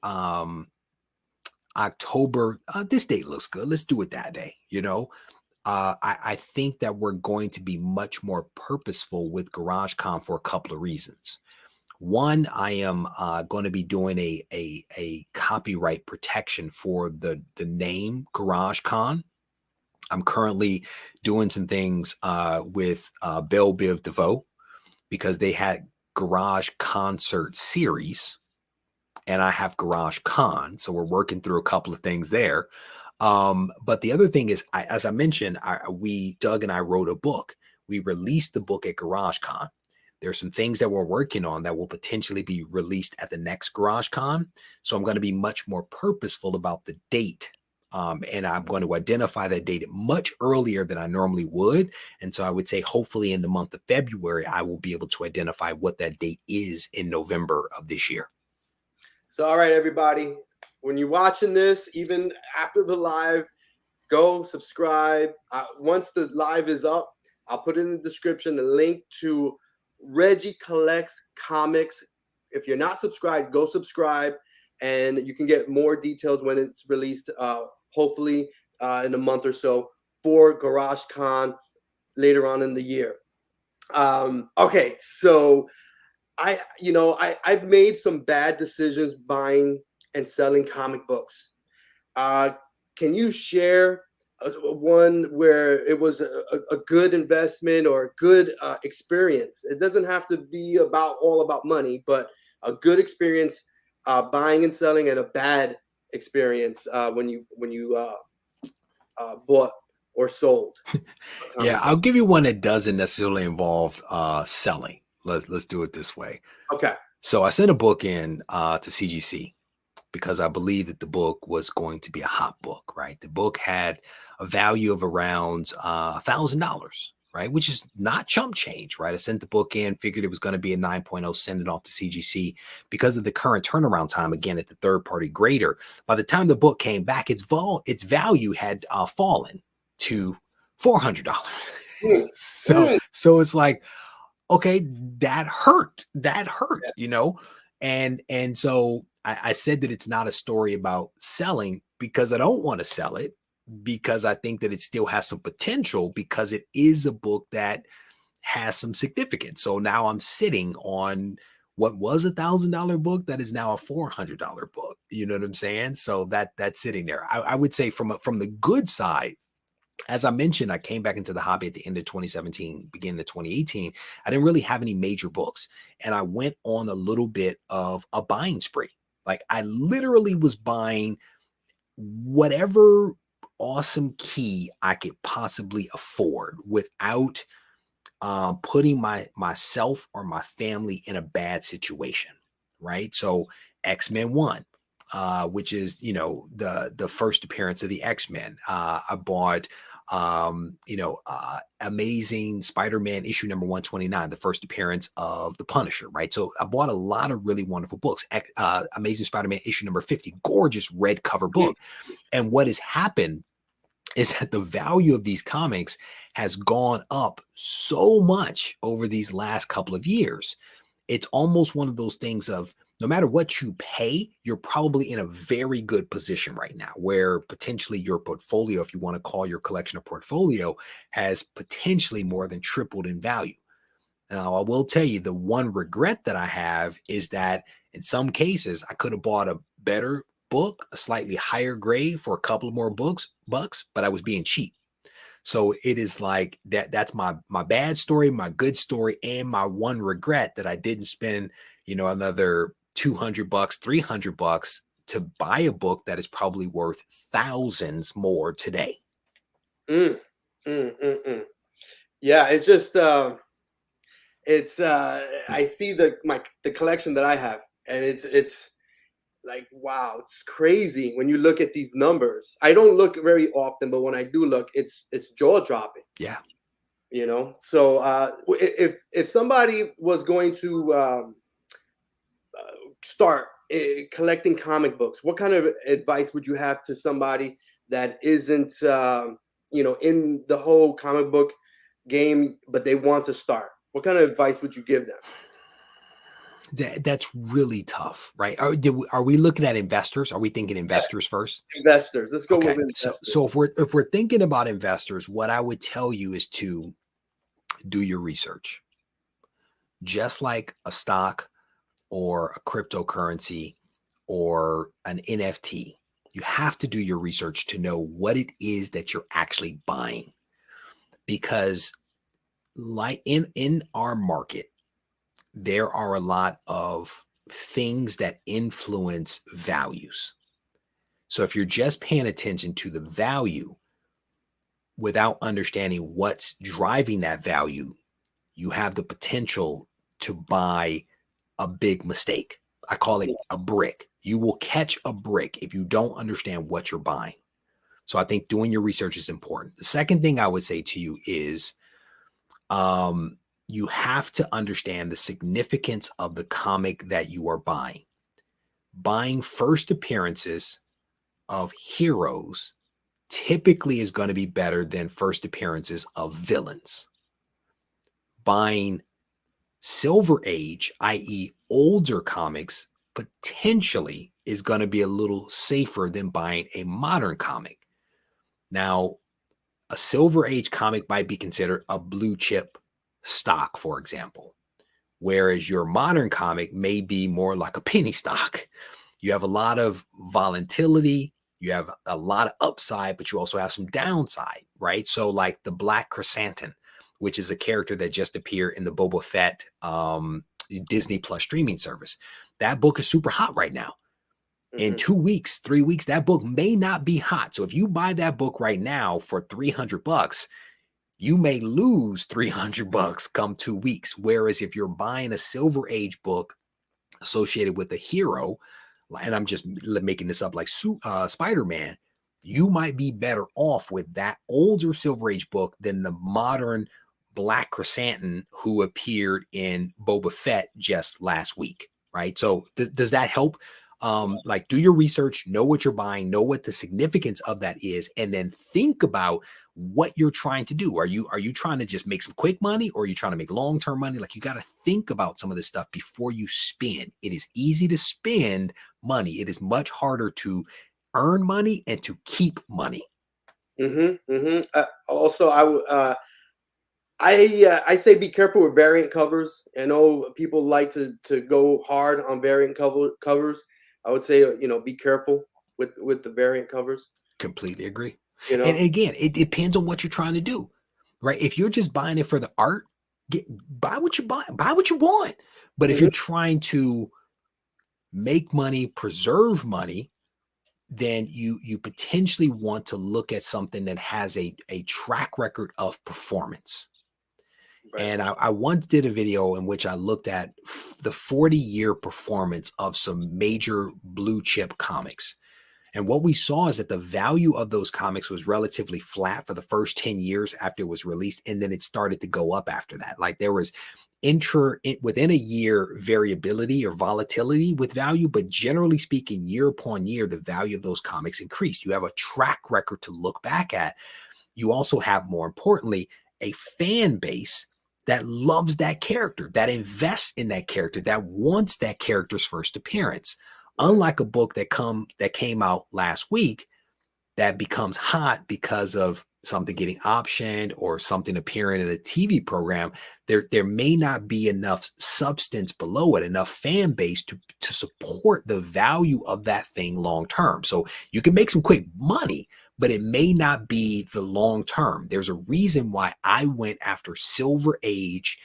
October, this date looks good. Let's do it that day, you know. I think that we're going to be much more purposeful with GarageCon for a couple of reasons. One, I am going to be doing a copyright protection for the name GarageCon. I'm currently doing some things with Belle Biv DeVoe, because they had Garage Concert Series, and I have Garage Con, so we're working through a couple of things there. But the other thing is, as I mentioned, Doug and I wrote a book. We released the book at GarageCon. There's some things that we're working on that will potentially be released at the next GarageCon. So I'm going to be much more purposeful about the date. And I'm going to identify that date much earlier than I normally would. And so I would say, hopefully in the month of February, I will be able to identify what that date is in November of this year. So, all right, everybody, when you're watching this, even after the live, go subscribe. Once the live is up, I'll put in the description a link to Regie Collects Comics. If you're not subscribed, go subscribe, and you can get more details when it's released, hopefully in a month or so, for Garage Con later on in the year. Okay, so I've made some bad decisions buying and selling comic books. Can you share one where it was a good investment or a good experience? It doesn't have to be all about money, but a good experience buying and selling, and a bad experience when you bought or sold. Yeah, I'll give you one that doesn't necessarily involve selling. Let's do it this way. Okay. So I sent a book in to CGC because I believed that the book was going to be a hot book, right? The book had a value of around $1,000, right? Which is not chump change, right? I sent the book in, figured it was going to be a 9.0, send it off to CGC. Because of the current turnaround time, again, at the third-party grader, by the time the book came back, its value had fallen to $400. So it's like, okay, that hurt, you know? And so I said that it's not a story about selling because I don't want to sell it, because I think that it still has some potential, because it is a book that has some significance. So now I'm sitting on what was $1,000 book that is now a $400 book. You know what I'm saying? So that's sitting there. I would say from the good side, as I mentioned, I came back into the hobby at the end of 2017, beginning of 2018. I didn't really have any major books, and I went on a little bit of a buying spree. Like, I literally was buying whatever awesome key I could possibly afford without putting myself or my family in a bad situation, right? So X-Men 1, which is, you know, the first appearance of the X-Men. I bought Amazing Spider-Man issue number 129, the first appearance of the Punisher, right? So I bought a lot of really wonderful books. Amazing Spider-Man issue number 50, gorgeous red cover book. And what has happened is that the value of these comics has gone up so much over these last couple of years. It's almost one of those things of, no matter what you pay, you're probably in a very good position right now, where potentially your portfolio, if you want to call your collection a portfolio, has potentially more than tripled in value. Now, I will tell you, the one regret that I have is that in some cases, I could have bought a better book, a slightly higher grade for a couple of more bucks, but I was being cheap. So it is like that. That's my bad story, my good story, and my one regret, that I didn't spend, another $200, $300 to buy a book that is probably worth thousands more today. Yeah, it's just I see the collection that I have, and it's like, wow, it's crazy when you look at these numbers. I don't look very often, but when I do look, it's jaw dropping. Yeah. So if somebody was going to start collecting comic books, what kind of advice would you have to somebody that isn't in the whole comic book game, but they want to start? What kind of advice would you give them? That's really tough, right? Are we looking at investors? Are we thinking investors first? Investors. Let's go with investors. So if we're thinking about investors, what I would tell you is to do your research. Just like a stock or a cryptocurrency or an NFT, you have to do your research to know what it is that you're actually buying. Because like in our market, there are a lot of things that influence values. So if you're just paying attention to the value without understanding what's driving that value, you have the potential to buy a big mistake. I call it a brick. You will catch a brick if you don't understand what you're buying. So I think doing your research is important. The second thing I would say to you is, you have to understand the significance of the comic that you are buying. Buying first appearances of heroes typically is going to be better than first appearances of villains. Buying Silver Age, i.e. older comics, potentially is going to be a little safer than buying a modern comic. Now, a Silver Age comic might be considered a blue chip stock, for example, whereas your modern comic may be more like a penny stock. You have a lot of volatility, you have a lot of upside, but you also have some downside, right? So like the Black Chrysanthemum, which is a character that just appeared in the Boba Fett Disney Plus streaming service. That book is super hot right now. In 2 weeks, 3 weeks, that book may not be hot. So if you buy that book right now for $300, you may lose $300 come 2 weeks. Whereas if you're buying a Silver Age book associated with a hero, and I'm just making this up, like Spider-Man, you might be better off with that older Silver Age book than the modern Black Chrysanthemum who appeared in Boba Fett just last week, right? So does that help Like, do your research, know what you're buying, know what the significance of that is, and then think about what you're trying to do. Are you trying to just make some quick money, or are you trying to make long-term money? Like, you got to think about some of this stuff before you spend. It is easy to spend money. It is much harder to earn money and to keep money. Also, I say be careful with variant covers. I know people like to go hard on variant covers. I would say, be careful with the variant covers. Completely agree. You know, And again, it depends on what you're trying to do, right? If you're just buying it for the art, buy what you buy what you want. But if you're trying to make money, preserve money, then you potentially want to look at something that has a track record of performance. Right. And I once did a video in which I looked at the 40-year performance of some major blue chip comics. And what we saw is that the value of those comics was relatively flat for the first 10 years after it was released. And then it started to go up after that. Like, there was within a year variability or volatility with value, but generally speaking, year upon year, the value of those comics increased. You have a track record to look back at. You also have, more importantly, a fan base that loves that character, that invests in that character, that wants that character's first appearance. Unlike a book that came out last week that becomes hot because of something getting optioned or something appearing in a TV program, there may not be enough substance below it, enough fan base to support the value of that thing long term. So you can make some quick money, but it may not be the long term. There's a reason why I went after Silver Age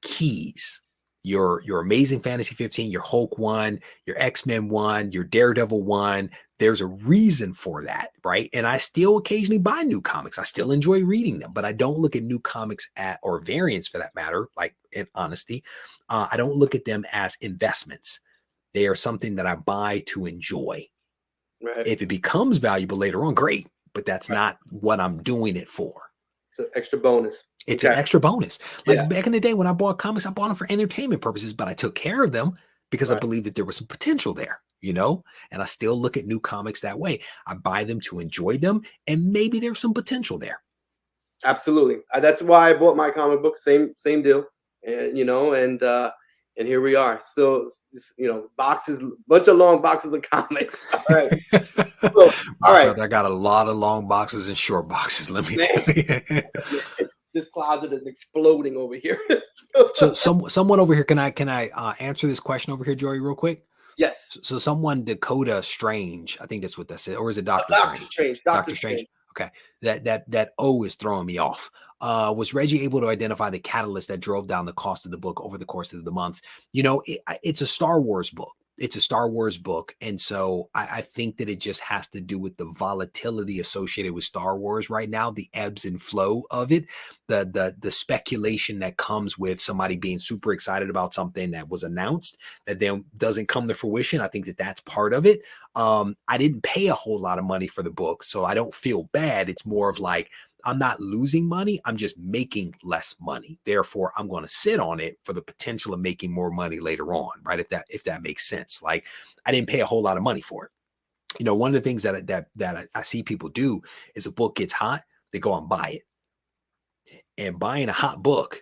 keys. Your Amazing Fantasy 15, your Hulk 1, your X-Men 1, your Daredevil 1. There's a reason for that, right? And I still occasionally buy new comics. I still enjoy reading them, but I don't look at new comics or variants for that matter, like, in honesty, I don't look at them as investments. They are something that I buy to enjoy. Right. If it becomes valuable later on, great, but that's not what I'm doing it for. It's an extra bonus. It's an extra bonus. Like, back in the day when I bought comics, I bought them for entertainment purposes, but I took care of them because I believed that there was some potential there, and I still look at new comics that way. I buy them to enjoy them, and maybe there's some potential there. Absolutely. That's why I bought my comic book. Same deal. And, and here we are, still, boxes, bunch of long boxes of comics. All right. So, all right. I got a lot of long boxes and short boxes. Let me tell you. This closet is exploding over here. So someone over here, can I answer this question over here, Joey, real quick? Yes. So someone, Dokta Strange, I think that's what that said, or is it Dokta Strange? Dokta Strange. Okay, that O is throwing me off. Was Regie able to identify the catalyst that drove down the cost of the book over the course of the months? It's a Star Wars book. It's a Star Wars book. And so I think that it just has to do with the volatility associated with Star Wars right now, the ebbs and flow of it, the speculation that comes with somebody being super excited about something that was announced that then doesn't come to fruition. I think that that's part of it. I didn't pay a whole lot of money for the book, so I don't feel bad. It's more of like, I'm not losing money. I'm just making less money. Therefore, I'm going to sit on it for the potential of making more money later on, right? If that makes sense. Like, I didn't pay a whole lot of money for it. One of the things that I see people do is a book gets hot, they go and buy it. And buying a hot book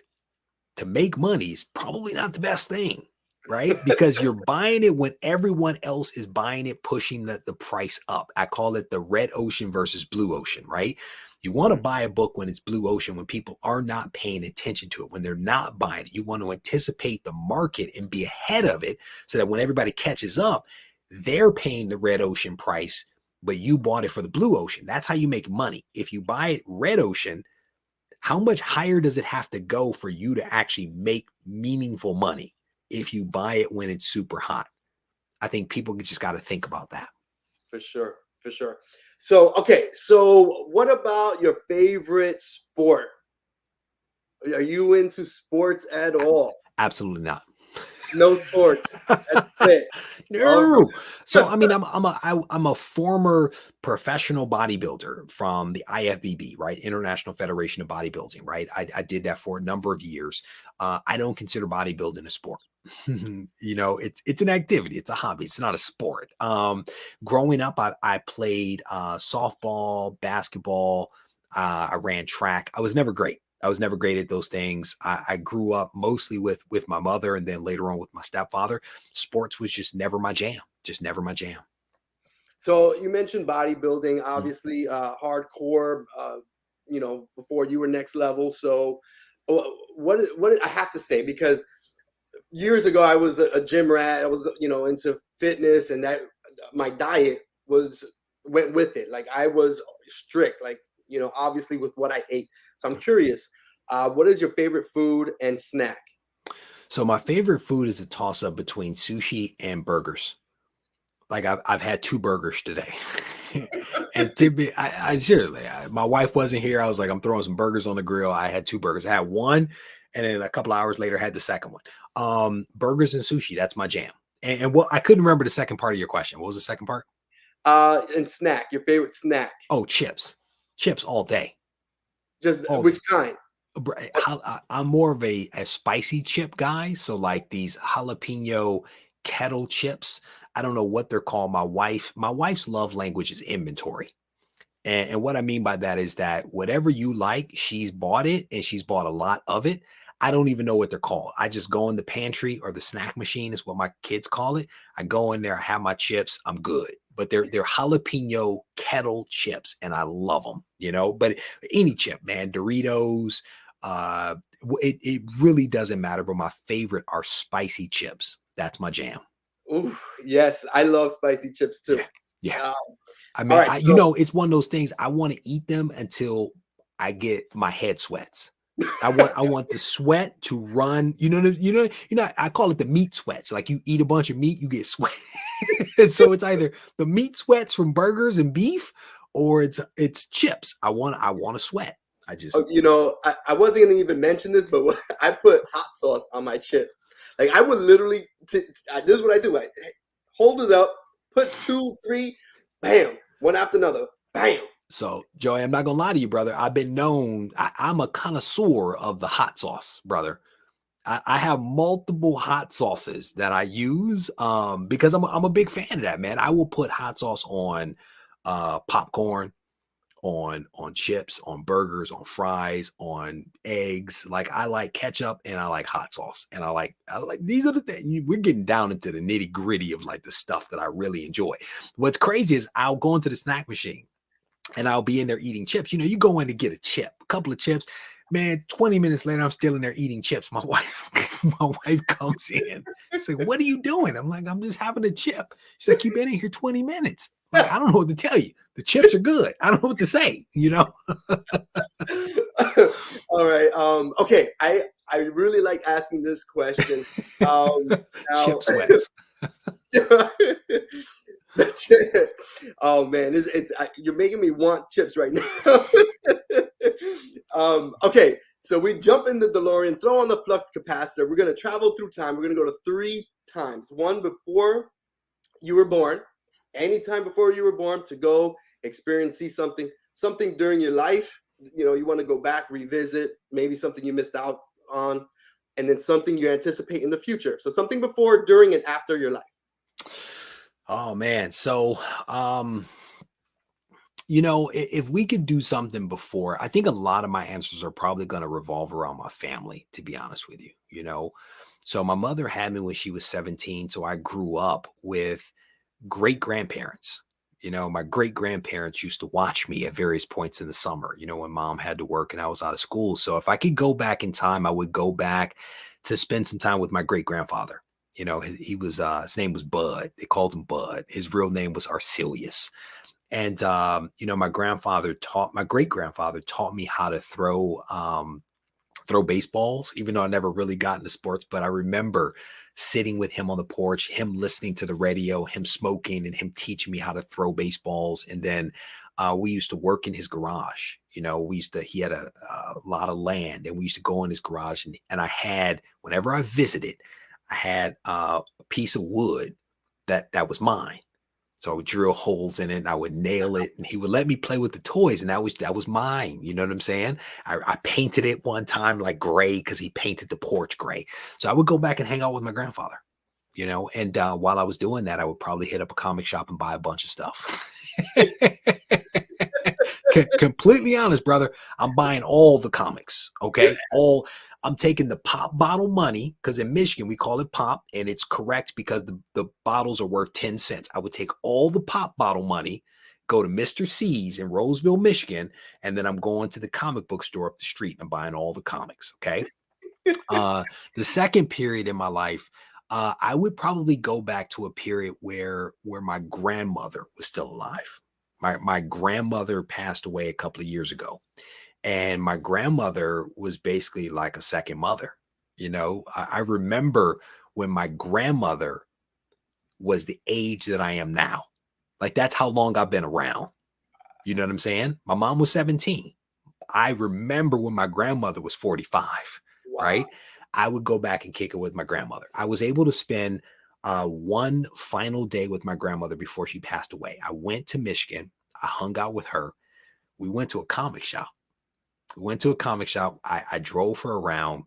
to make money is probably not the best thing, right? Because you're buying it when everyone else is buying it, pushing the price up. I call it the red ocean versus blue ocean, right? You want to buy a book when it's blue ocean, when people are not paying attention to it, when they're not buying it. You want to anticipate the market and be ahead of it so that when everybody catches up, they're paying the red ocean price, but you bought it for the blue ocean. That's how you make money. If you buy it red ocean, how much higher does it have to go for you to actually make meaningful money if you buy it when it's super hot? I think people just got to think about that. For sure. So, okay. So what about your favorite sport? Are you into sports at all? Absolutely not. No sports. That's it. All No. So I mean, right. I'm a former professional bodybuilder from the IFBB, right? International Federation of Bodybuilding, right? I did that for a number of years. I don't consider bodybuilding a sport. You know, it's an activity, it's a hobby, it's not a sport. Growing up, I played softball, basketball, I ran track. I was never great. I was never great at those things. I grew up mostly with my mother, and then later on with my stepfather. Sports was just never my jam. Just never my jam. So you mentioned bodybuilding, Mm. obviously hardcore. Before you were next level. So, what I have to say, because years ago I was a gym rat. I was into fitness, and that my diet went with it. Like I was strict. Like obviously with what I ate. So I'm curious, what is your favorite food and snack? So my favorite food is a toss up between sushi and burgers. Like I've had two burgers today. And to be, I seriously, my wife wasn't here. I was like, I'm throwing some burgers on the grill. I had two burgers. I had one, and then a couple hours later, had the second one. Burgers and sushi. That's my jam. And what I couldn't remember the second part of your question. What was the second part? And snack, your favorite snack. Oh, chips, chips all day, Just all which day. kind? I'm more of a spicy chip guy. So like these jalapeno kettle chips. I don't know what they're called. My wife's love language is inventory. And what I mean by that is that whatever you like, she's bought it and she's bought a lot of it. I don't even know what they're called. I just go in the pantry or the snack machine is what my kids call it. I go in there, I have my chips, I'm good. But they're jalapeno kettle chips and I love them, you know. But any chip, man, Doritos, it really doesn't matter. But my favorite are spicy chips. That's my jam. Ooh, yes, I love spicy chips too. Yeah. Yeah. Um, I all mean, right, you so know, it's one of those things I want to eat them until I get my head sweats. I want the sweat to run. I call it the meat sweats. Like you eat a bunch of meat, you get sweat. And so it's either the meat sweats from burgers and beef, or it's chips. I want to sweat. I just I wasn't gonna even mention this, but I put hot sauce on my chip. Like I would literally, this is what I do. I hold it up, put two, three, bam, one after another, bam. So, Joey, I'm not gonna lie to you, brother. I've been known. I'm a connoisseur of the hot sauce, brother. I have multiple hot sauces that I use because I'm a big fan of that, man. I will put hot sauce on popcorn, on chips, on burgers, on fries, on eggs. Like I like ketchup and I like hot sauce. And I like these are the things we're getting down into the nitty-gritty of like the stuff that I really enjoy. What's crazy is I'll go into the snack machine and I'll be in there eating chips. You know, you go in to get a chip, a couple of chips, man. 20 minutes later, I'm still in there eating chips. My wife, my wife comes in. She's like, "What are you doing?" I'm like, "I'm just having a chip." She's like, "You've been in here 20 minutes." Like, I don't know what to tell you. The chips are good. I don't know what to say. You know, All right. Okay. I really like asking this question. Now, chip sweats. oh man, you're making me want chips right now. Okay, so we jump in the DeLorean, throw on the flux capacitor. We're gonna travel through time. We're gonna go to three times. One before you were born, anytime before you were born, to go experience, see something during your life. You want to go back, revisit, maybe something you missed out on, and then something you anticipate in the future. So something before, during, and after your life. Oh man. So if we could do something before, I think a lot of my answers are probably going to revolve around my family, to be honest with you. So my mother had me when she was 17. So I grew up with great grandparents. My great grandparents used to watch me at various points in the summer, when mom had to work and I was out of school. So if I could go back in time, I would go back to spend some time with my great grandfather. His name was Bud. They called him Bud. His real name was Arcelius. And my great grandfather taught me how to throw baseballs, even though I never really got into sports. But I remember sitting with him on the porch, him listening to the radio, him smoking, and him teaching me how to throw baseballs. And then we used to work in his garage. He had a lot of land, and we used to go in his garage. And whenever I visited, I had a piece of wood that was mine. So I would drill holes in it and I would nail it, and he would let me play with the toys, and that was mine. You know what I'm saying? I painted it one time like gray because he painted the porch gray. So I would go back and hang out with my grandfather, you know, and while I was doing that, I would probably hit up a comic shop and buy a bunch of stuff. Completely honest, brother. I'm buying all the comics. Okay. I'm taking the pop bottle money, because in Michigan we call it pop, and it's correct because the bottles are worth 10 cents. I would take all the pop bottle money, go to Mr. C's in Roseville, Michigan, and then I'm going to the comic book store up the street and buying all the comics. Okay. The second period in my life, I would probably go back to a period where my grandmother was still alive. My grandmother passed away a couple of years ago, and my grandmother was basically like a second mother. You know, I remember when my grandmother was the age that I am now. Like, that's how long I've been around. You know what I'm saying? My mom was 17. I remember when my grandmother was 45, Wow. right? I would go back and kick it with my grandmother. I was able to spend one final day with my grandmother before she passed away. I went to Michigan. I hung out with her. We went to a comic shop. I drove her around,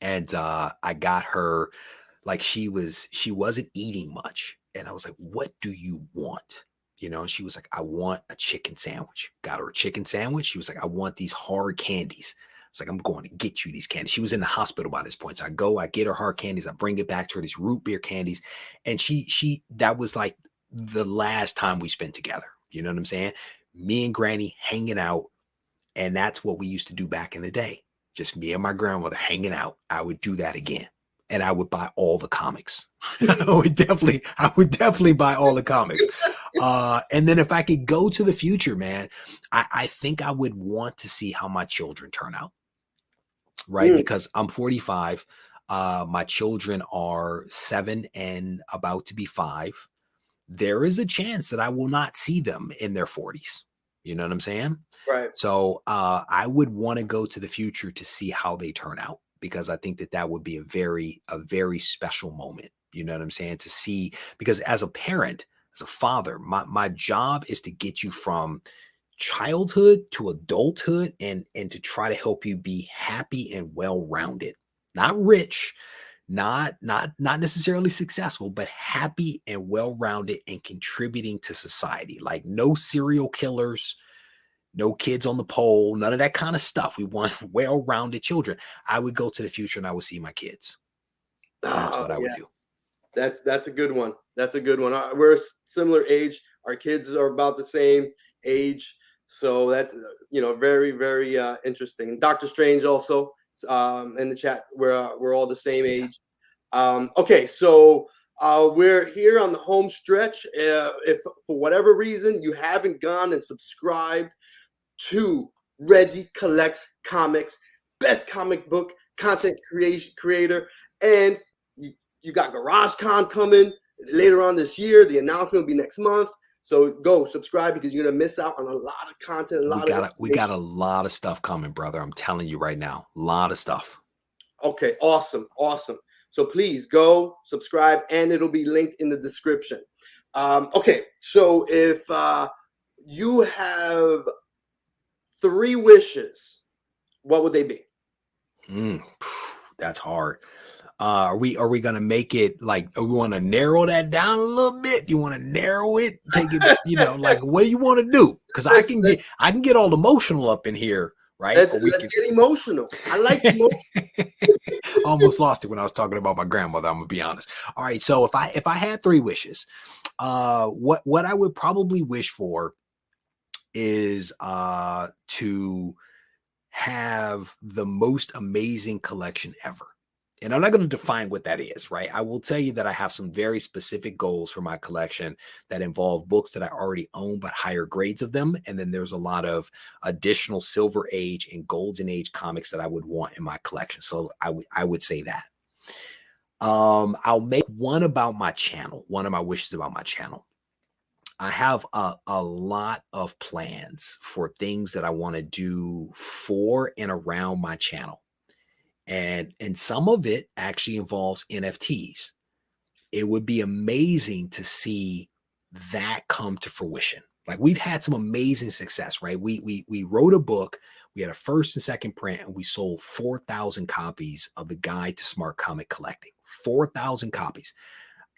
and I got her, like, she wasn't eating much. And I was like, what do you want? You know, and she was like, I want a chicken sandwich. Got her a chicken sandwich. She was like, I want these hard candies. It's like, I'm going to get you these candies. She was in the hospital by this point. So I get her hard candies. I bring it back to her, these root beer candies. And that was like the last time we spent together. You know what I'm saying? Me and Granny hanging out. And that's what we used to do back in the day. Just me and my grandmother hanging out. I would do that again. And I would buy all the comics. I would definitely buy all the comics. And then if I could go to the future, man, I think I would want to see how my children turn out. Right. Because I'm 45. My children are 7 and about to be 5. There is a chance that I will not see them in their 40s. You know what I'm saying? Right. So I would want to go to the future to see how they turn out, because I think that would be a very special moment. You know what I'm saying? To see, because as a parent, as a father, my job is to get you from childhood to adulthood, and to try to help you be happy and well-rounded, not rich, not necessarily successful, but happy and well-rounded and contributing to society. Like, no serial killers, no kids on the pole, none of that kind of stuff. We want well-rounded children. I would go to the future and I would see my kids. That's what I would do. That's a good one. That's a good one. We're a similar age. Our kids are about the same age. So that's, very, very interesting. And Dr. Strange also in the chat. We're all the same age. Okay, so we're here on the home stretch. If for whatever reason you haven't gone and subscribed to Regie Collects Comics, best comic book content creator, and you got GarageCon coming later on this year. The announcement will be next month. So go subscribe, because you're gonna miss out on a lot of content. We got a lot of stuff coming, brother. I'm telling you right now, a lot of stuff. Okay, awesome. So please go subscribe, and it'll be linked in the description. Okay, so if you have 3 wishes, what would they be? That's hard. Are we gonna make it like, we want to narrow that down a little bit? You want to narrow it, take it, like, what do you want to do? Because I can get all emotional up in here, right? Let's get emotional. I like emotion. Almost lost it when I was talking about my grandmother, I'm gonna be honest. All right, so if I had 3 wishes, what I would probably wish for is to have the most amazing collection ever. And I'm not going to define what that is, right? I will tell you that I have some very specific goals for my collection that involve books that I already own, but higher grades of them. And then there's a lot of additional Silver Age and Golden Age comics that I would want in my collection. So I would say that. I'll make one about my channel, one of my wishes about my channel. I have a lot of plans for things that I want to do for and around my channel. and some of it actually involves NFTs. It would be amazing to see that come to fruition. Like, we've had some amazing success, right? We wrote a book, we had a first and second print, and we sold 4,000 copies of the Guide to Smart Comic Collecting. 4,000 copies.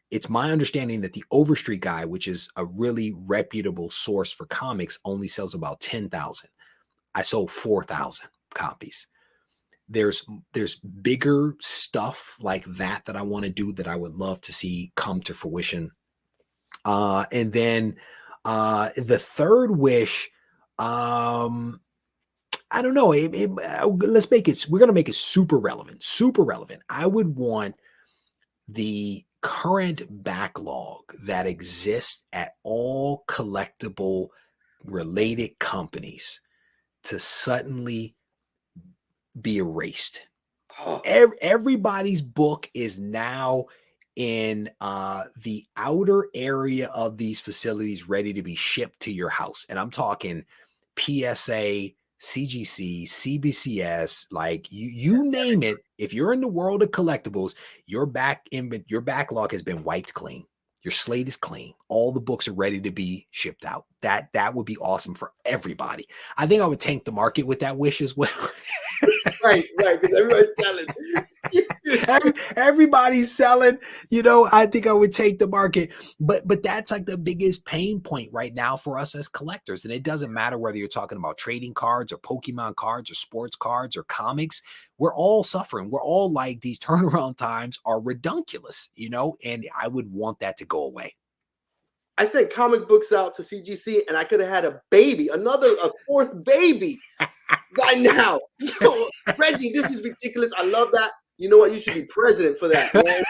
It's my understanding that the Overstreet Guide, which is a really reputable source for comics, only sells about 10,000. I sold 4,000 copies. There's bigger stuff like that I want to do, that I would love to see come to fruition. And then the third wish, I don't know. Let's make it. We're gonna make it super relevant. Super relevant. I would want the current backlog that exists at all collectible related companies to suddenly be erased. Everybody's book is now in the outer area of these facilities, ready to be shipped to your house. And I'm talking PSA, CGC, CBCS, like you name it. If you're in the world of collectibles, your backlog has been wiped clean. Your slate is clean. All the books are ready to be shipped out. That would be awesome for everybody. I think I would tank the market with that wish as well. Right, because everybody's selling. Everybody's selling. You know, I think I would take the market, but that's like the biggest pain point right now for us as collectors. And it doesn't matter whether you're talking about trading cards or Pokemon cards or sports cards or comics. We're all suffering. We're all like, these turnaround times are redunculous, you know, and I would want that to go away. I sent comic books out to CGC, and I could have had a fourth baby by now. Yo, Reggie, this is ridiculous. I love that. You know what? You should be president for that, man.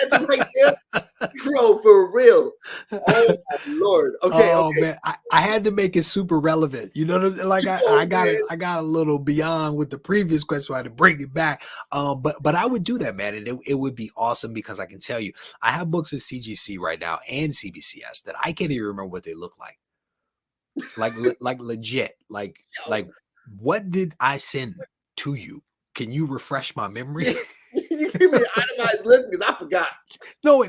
That's right there. Bro, for real. Oh my Lord. Okay. Man, I had to make it super relevant. You know what I'm saying? Like, I got a little beyond with the previous question, so I had to bring it back. But I would do that, man, and it would be awesome, because I can tell you, I have books at CGC right now and CBCS that I can't even remember what they look like. Like legit. Like what did I send to you? Can you refresh my memory? You give me an itemized list, because I forgot. No,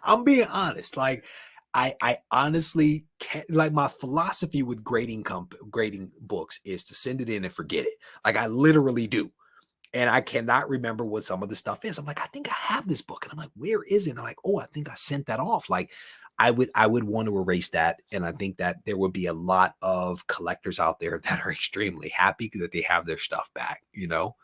I'm being honest. Like, I honestly can't. Like, my philosophy with grading books is to send it in and forget it. Like, I literally do. And I cannot remember what some of the stuff is. I'm like, I think I have this book. And I'm like, where is it? And I'm like, oh, I think I sent that off. Like, I would want to erase that. And I think that there would be a lot of collectors out there that are extremely happy that they have their stuff back, you know?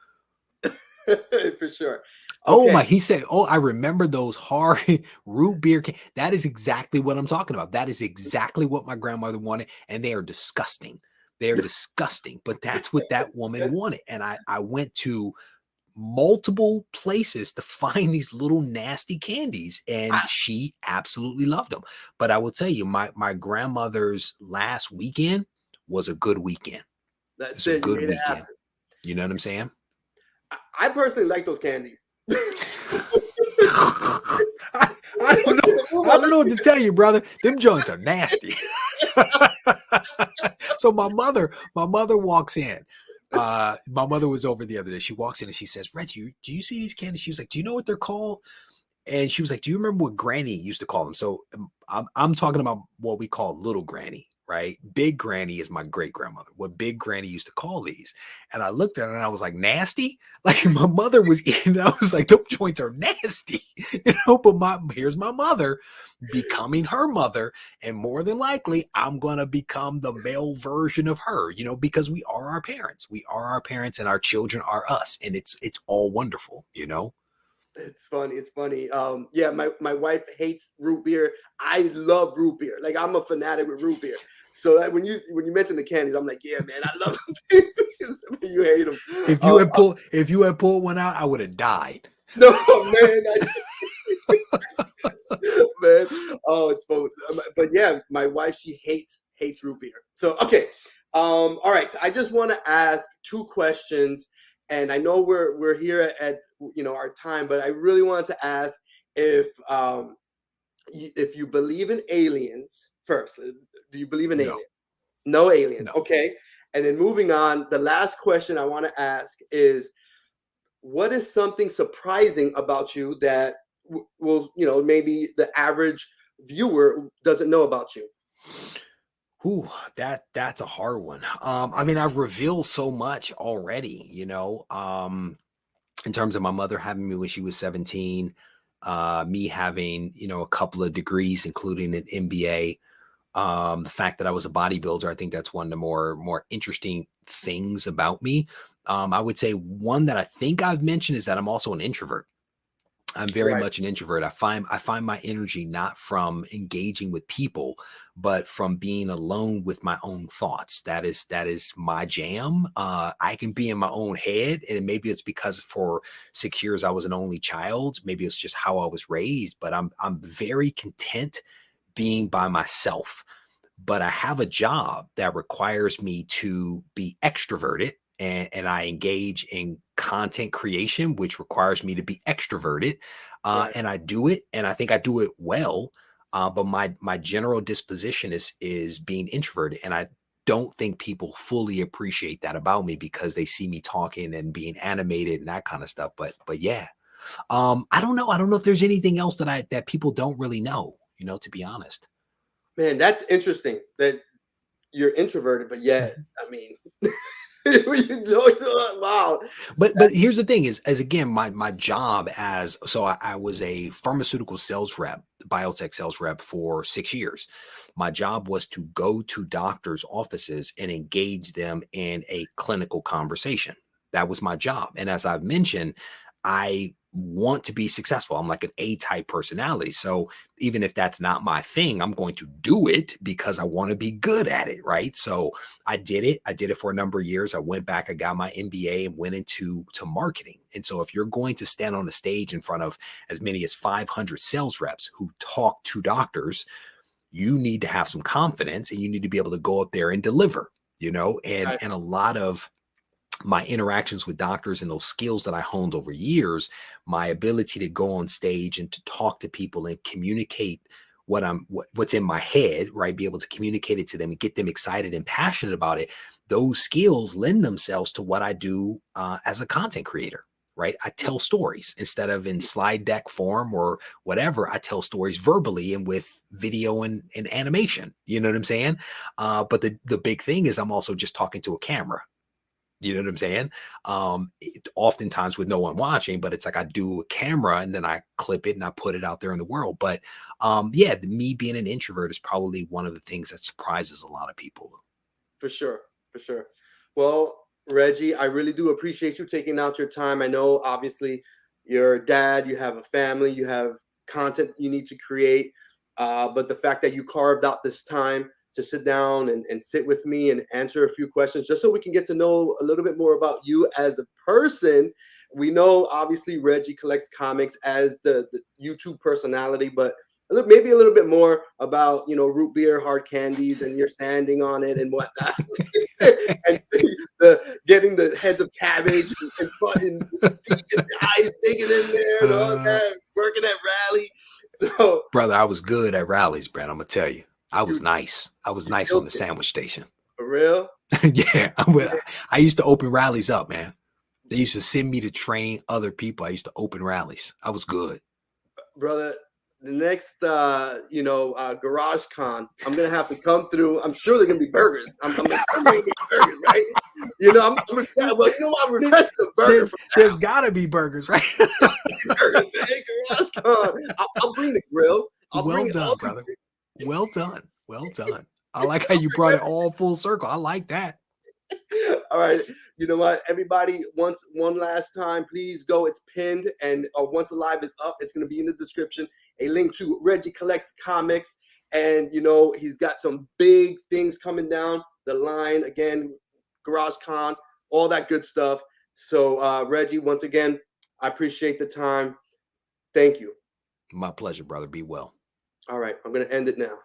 For sure. Oh my, he said, oh, I remember those hard root beer. That is exactly what I'm talking about. That is exactly what my grandmother wanted. And they are disgusting. They're disgusting. But that's what that woman wanted. And I went to multiple places to find these little nasty candies, and she absolutely loved them. But I will tell you, my grandmother's last weekend was a good weekend. That's a good weekend. You know what I'm saying? I personally like those candies. I don't know what to tell you, brother. Them joints are nasty. So my mother walks in. My mother was over the other day. She walks in and she says, Reggie, do you see these candies? She was like, do you know what they're called? And she was like, do you remember what Granny used to call them? So I'm talking about what we call little Granny, right? Big Granny is my great grandmother. What Big Granny used to call these. And I looked at her and I was like, nasty? Like, my mother was eating. I was like, those joints are nasty. You know, but here's my mother becoming her mother. And more than likely, I'm going to become the male version of her, you know, because we are our parents. We are our parents, and our children are us. And it's all wonderful, you know? It's funny. Yeah, my wife hates root beer. I love root beer. Like, I'm a fanatic with root beer. So that when you mention the candies, I'm like, yeah, man, I love them. You hate them. If you had pulled one out, I would have died. No, man. Man, oh, it's both. But yeah, my wife, she hates root beer. So okay, all right. So I just want to ask two questions, and I know we're here at our time, but I really wanted to ask if you believe in aliens first. Do you believe in aliens? No aliens. No. Okay. And then moving on, the last question I want to ask is, what is something surprising about you that will, maybe the average viewer doesn't know about you? Ooh, that's a hard one. I mean, I've revealed so much already, in terms of my mother having me when she was 17, me having, a couple of degrees, including an MBA. The fact that I was a bodybuilder, I think that's one of the more interesting things about me. I would say one that I think I've mentioned is that I'm also an introvert. I'm very Right. much an introvert. I find my energy not from engaging with people, but from being alone with my own thoughts. That is my jam. I can be in my own head, and maybe it's because for 6 years I was an only child. Maybe it's just how I was raised. But I'm very content being by myself. But I have a job that requires me to be extroverted, and I engage in content creation, which requires me to be extroverted. Right. And I do it, and I think I do it well. But my general disposition is being introverted. And I don't think people fully appreciate that about me because they see me talking and being animated and that kind of stuff. But yeah. I don't know. I don't know if there's anything else that people don't really know, to be honest. Man, that's interesting that you're introverted, but yet, Mhm. I mean, you don't, wow. But here's the thing is, as again, my job I was a pharmaceutical sales rep, biotech sales rep for 6 years. My job was to go to doctors' offices and engage them in a clinical conversation. That was my job. And as I've mentioned, I want to be successful. I'm like an A-type personality. So even if that's not my thing, I'm going to do it because I want to be good at it. Right. So I did it. I did it for a number of years. I went back, I got my MBA and went into marketing. And so if you're going to stand on a stage in front of as many as 500 sales reps who talk to doctors, you need to have some confidence and you need to be able to go up there and deliver, and Right. a lot of my interactions with doctors and those skills that I honed over years, my ability to go on stage and to talk to people and communicate what's in my head, right? Be able to communicate it to them and get them excited and passionate about it. Those skills lend themselves to what I do as a content creator, right? I tell stories instead of in slide deck form or whatever. I tell stories verbally and with video and animation. You know what I'm saying? But the big thing is I'm also just talking to a camera. You know what I'm saying? Oftentimes with no one watching, but it's like I do a camera and then I clip it and I put it out there in the world. But yeah, me being an introvert is probably one of the things that surprises a lot of people. For sure. For sure. Well, Reggie, I really do appreciate you taking out your time. I know, obviously, you're a dad, you have a family, you have content you need to create. But the fact that you carved out this time to sit down and sit with me and answer a few questions just so we can get to know a little bit more about you as a person. We know, obviously, Reggie collects comics as the YouTube personality, but maybe a little bit more about, root beer, hard candies, and you're standing on it and whatnot. And the getting the heads of cabbage and fucking deacon guys digging in there and all Uh, that, working at rally. So Brother, I was good at rallies, Brad. I'm gonna tell you, I was you nice. I was you nice on killed the it sandwich station. for real. Yeah, I used to open rallies up, man. They used to send me to train other people. I used to open rallies. I was good. Brother. The next, Garage Con, I'm gonna have to come through. I'm sure they're gonna be burgers. I'm assuming they're gonna be burgers, right? Well, I'm There, requesting a burger there, from there's gotta be burgers, right? burgers, man. Garage Con. I'll bring the grill. I'll Well bring all done, the. brother. Well done. Well done. I like how you brought it all full circle. I like that. All right. You know what? Everybody, one last time, please go. It's pinned. And once the live is up, it's going to be in the description. A link to Reggie Collects Comics. And, he's got some big things coming down the line. Again, Garage Con, all that good stuff. So, Reggie, once again, I appreciate the time. Thank you. My pleasure, brother. Be well. All right. I'm going to end it now.